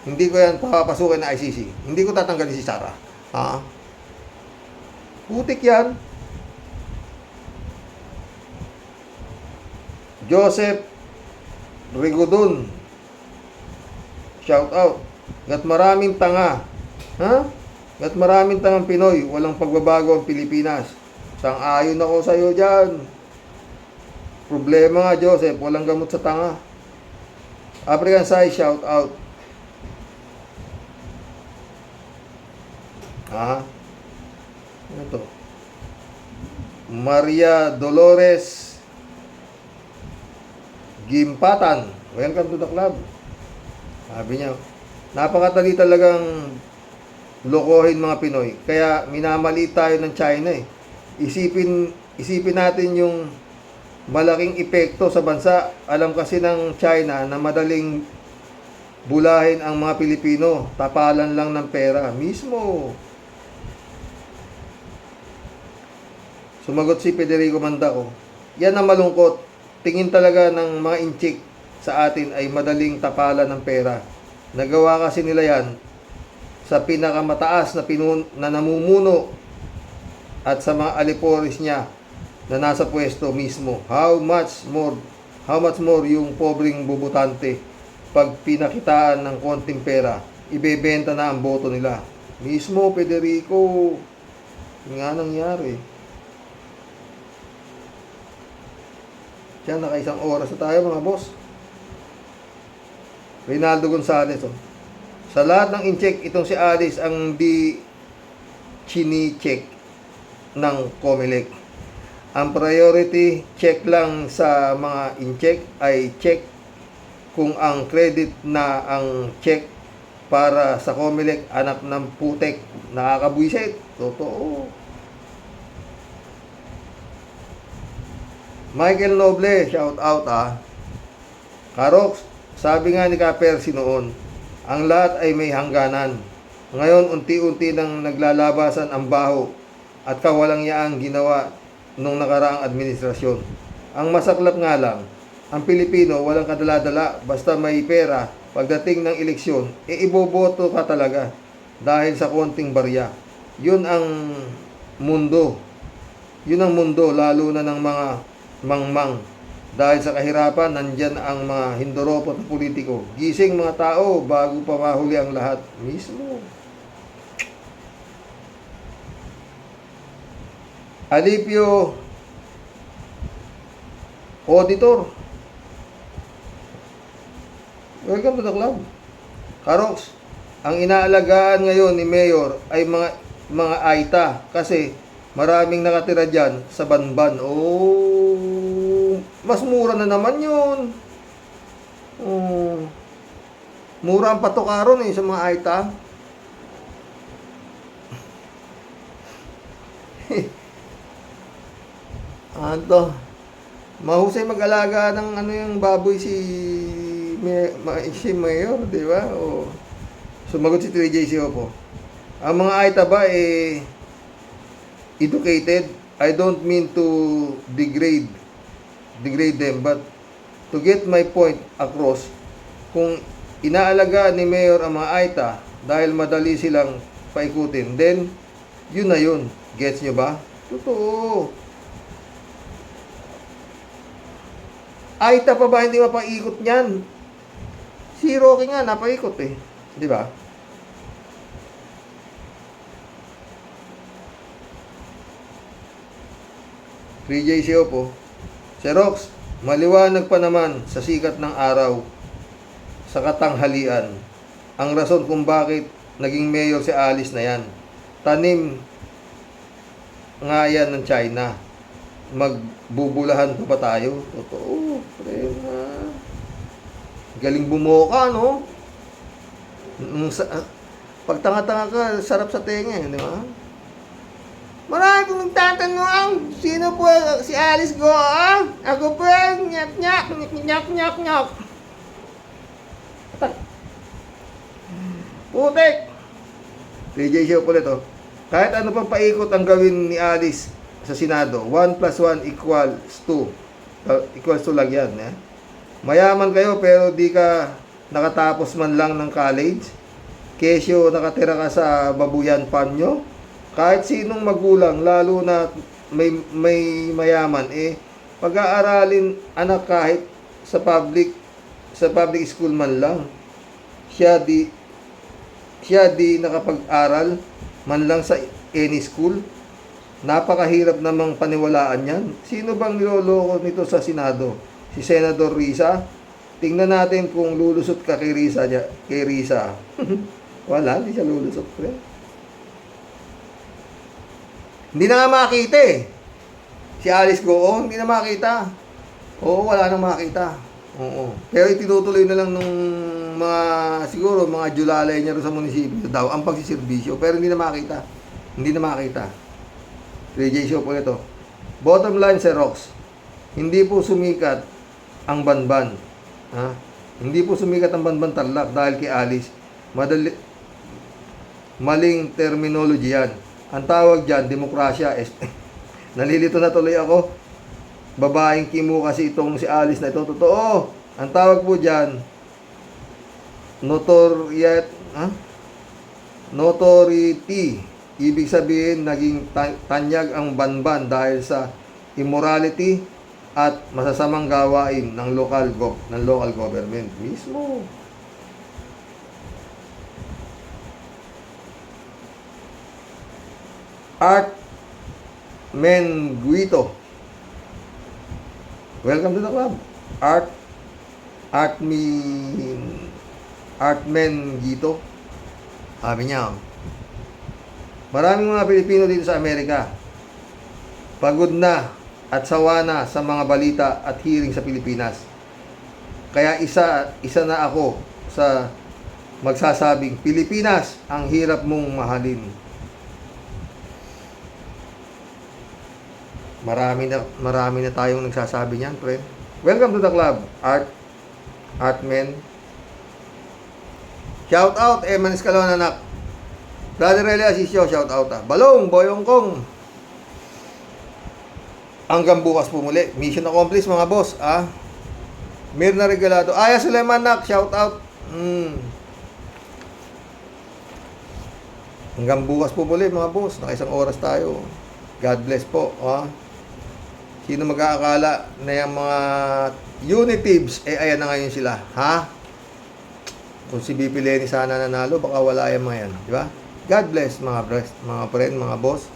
Hindi ko yan papasukin na ICC. Hindi ko tatanggalin si Sara. Putik yan. Joseph Rigodon, shout out. Gat maraming tanga. Gat maraming tangang Pinoy. Walang pagbabago ang Pilipinas. Sang-ayon ako sa iyo dyan. Problema nga, Joseph, walang gamot sa tanga. African Sai, shout out. Ano to? Maria Dolores Gimpatan, welcome to the club. Sabi niya, napakatali talagang lokohin mga Pinoy. Kaya minamaliit tayo ng China Isipin natin yung malaking epekto sa bansa. Alam kasi ng China na madaling bulahin ang mga Pilipino. Tapalan lang ng pera. Mismo. Sumagot si Federico Mandao. Yan ang malungkot. Tingin talaga ng mga inchik sa atin ay madaling tapalan ng pera. Nagawa kasi nila yan sa pinakamataas na namumuno at sa mga aliporis niya na nasa pwesto mismo. How much more yung pobreng bubutante pag pinakitaan ng konting pera, ibebenta na ang boto nila. Mismo, Federico, nga nangyari. Diyan, naka-isang oras na tayo mga boss. Reynaldo Gonzales, oh. Sa lahat ng in-check, itong si Alice ang di chini-check ng COMELEC. Ang priority check lang sa mga in-check ay check kung ang credit na ang check para sa COMELEC, anak ng putek. Nakakabwisit. Totoo. Michael Noble, shout out Karox, sabi nga ni Ka-Percy noon, ang lahat ay may hangganan. Ngayon, unti-unti nang naglalabasan ang baho at kawalang yaang ginawa nung nakaraang administrasyon. Ang masaklap nga lang, ang Pilipino walang kadala-dala, basta may pera, pagdating ng eleksyon, iboboto ka talaga dahil sa konting barya. Yun ang mundo. Yun ang mundo, lalo na ng mga mangmang. Dahil sa kahirapan, nandyan ang mga hindoropot na politiko. Gising mga tao bago pa mahuli ang lahat mismo. Alipio Auditor, welcome to the club. Karox, ang inaalagaan ngayon ni Mayor ay mga Aita kasi maraming nakatira dyan sa Banban. Oh, mas mura na naman yun. Oh, mura ang patokaron sa mga Aita. Anto, mahusay mag-alaga ng yung baboy si Mayor, di ba? O, sumagot si 3JC po. Ang mga Aita ba educated? I don't mean to degrade them, but to get my point across, kung inaalagaan ni Mayor ang mga Aita dahil madali silang paikutin, then yun na yun. Gets nyo ba? Totoo. Aita pa ba hindi mapaikot niyan? Si Rocky nga napaikot di ba? PJCO po. Xerox, maliwanag pa naman sa sikat ng araw sa katanghalian ang rason kung bakit naging mayor si Alice na yan. Tanim nga yan ng China. Magbubulahan pa ba tayo? Totoo, pre, galing bumoka, no? Pag tanga-tanga ka, sarap sa tenga, di ba? Marami pong nagtatanong, sino po si Alice Go? Ako po, nyak. Putek! PJ Show po nito. Kahit ano pang paikot ang gawin ni Alice sa Senado, 1 + 1 = 2. Equals to lang yan. Mayaman kayo pero di ka nakatapos man lang ng college. Kesyo nakatira ka sa babuyan panyo. Kahit sinong magulang, lalo na may mayaman, pag-aaralin anak kahit sa public school man lang. Siya di nakapag-aral man lang sa any school. Napakahirap namang paniwalaan yan. Sino bang niloloko nito sa Senado? Si Senador Risa? Tingnan natin kung lulusot ka kay Risa. Wala, hindi siya lulusot. Hindi na nga makita Si Alice Go, hindi na makita. Oo, wala nang makita. Oo. Pero itinutuloy na lang nung siguro mga julalay niya rin sa munisipyo daw ang pagsiservisyo. Pero hindi na makita. Hindi na makita. 3J Show po ito. Bottom line, Xerox, hindi po sumikat ang Banban. Hindi po sumikat ang Banban Tarlac dahil kay Alice. Maling terminology yan. Ang tawag dyan, demokrasya. Nalilito na tuloy ako. Babaeng kimo kasi itong si Alice na ito. Totoo. Ang tawag po dyan, notoriety. Ibig sabihin, naging tanyag ang banban dahil sa immorality at masasamang gawain ng local government mismo. Art Menguito. Welcome to the club. Menguito. Sabi niya, maraming mga Pilipino dito sa Amerika pagod na at sawa na sa mga balita at hearing sa Pilipinas. Kaya isa na ako sa magsasabing Pilipinas, ang hirap mong mahalin. Marami na tayong nagsasabi niyan, friend. Welcome to the club, Artmen. Shout out, Eman Escalon, anak. Brother Eli Asisio, shout out. Balong, Boyong Kong. Hanggang bukas po muli. Mission accomplished, mga boss. Mirna Regalado. Aya Suleiman, nak. Shout out. Hanggang bukas po muli, mga boss. Nakaisang oras tayo. God bless po. Sino mag-aakala na yung mga unitives, ayan na ngayon sila. Kung si BP Lenny sana nanalo, baka wala yung mga yan. Di ba? God bless, mga friend, mga boss.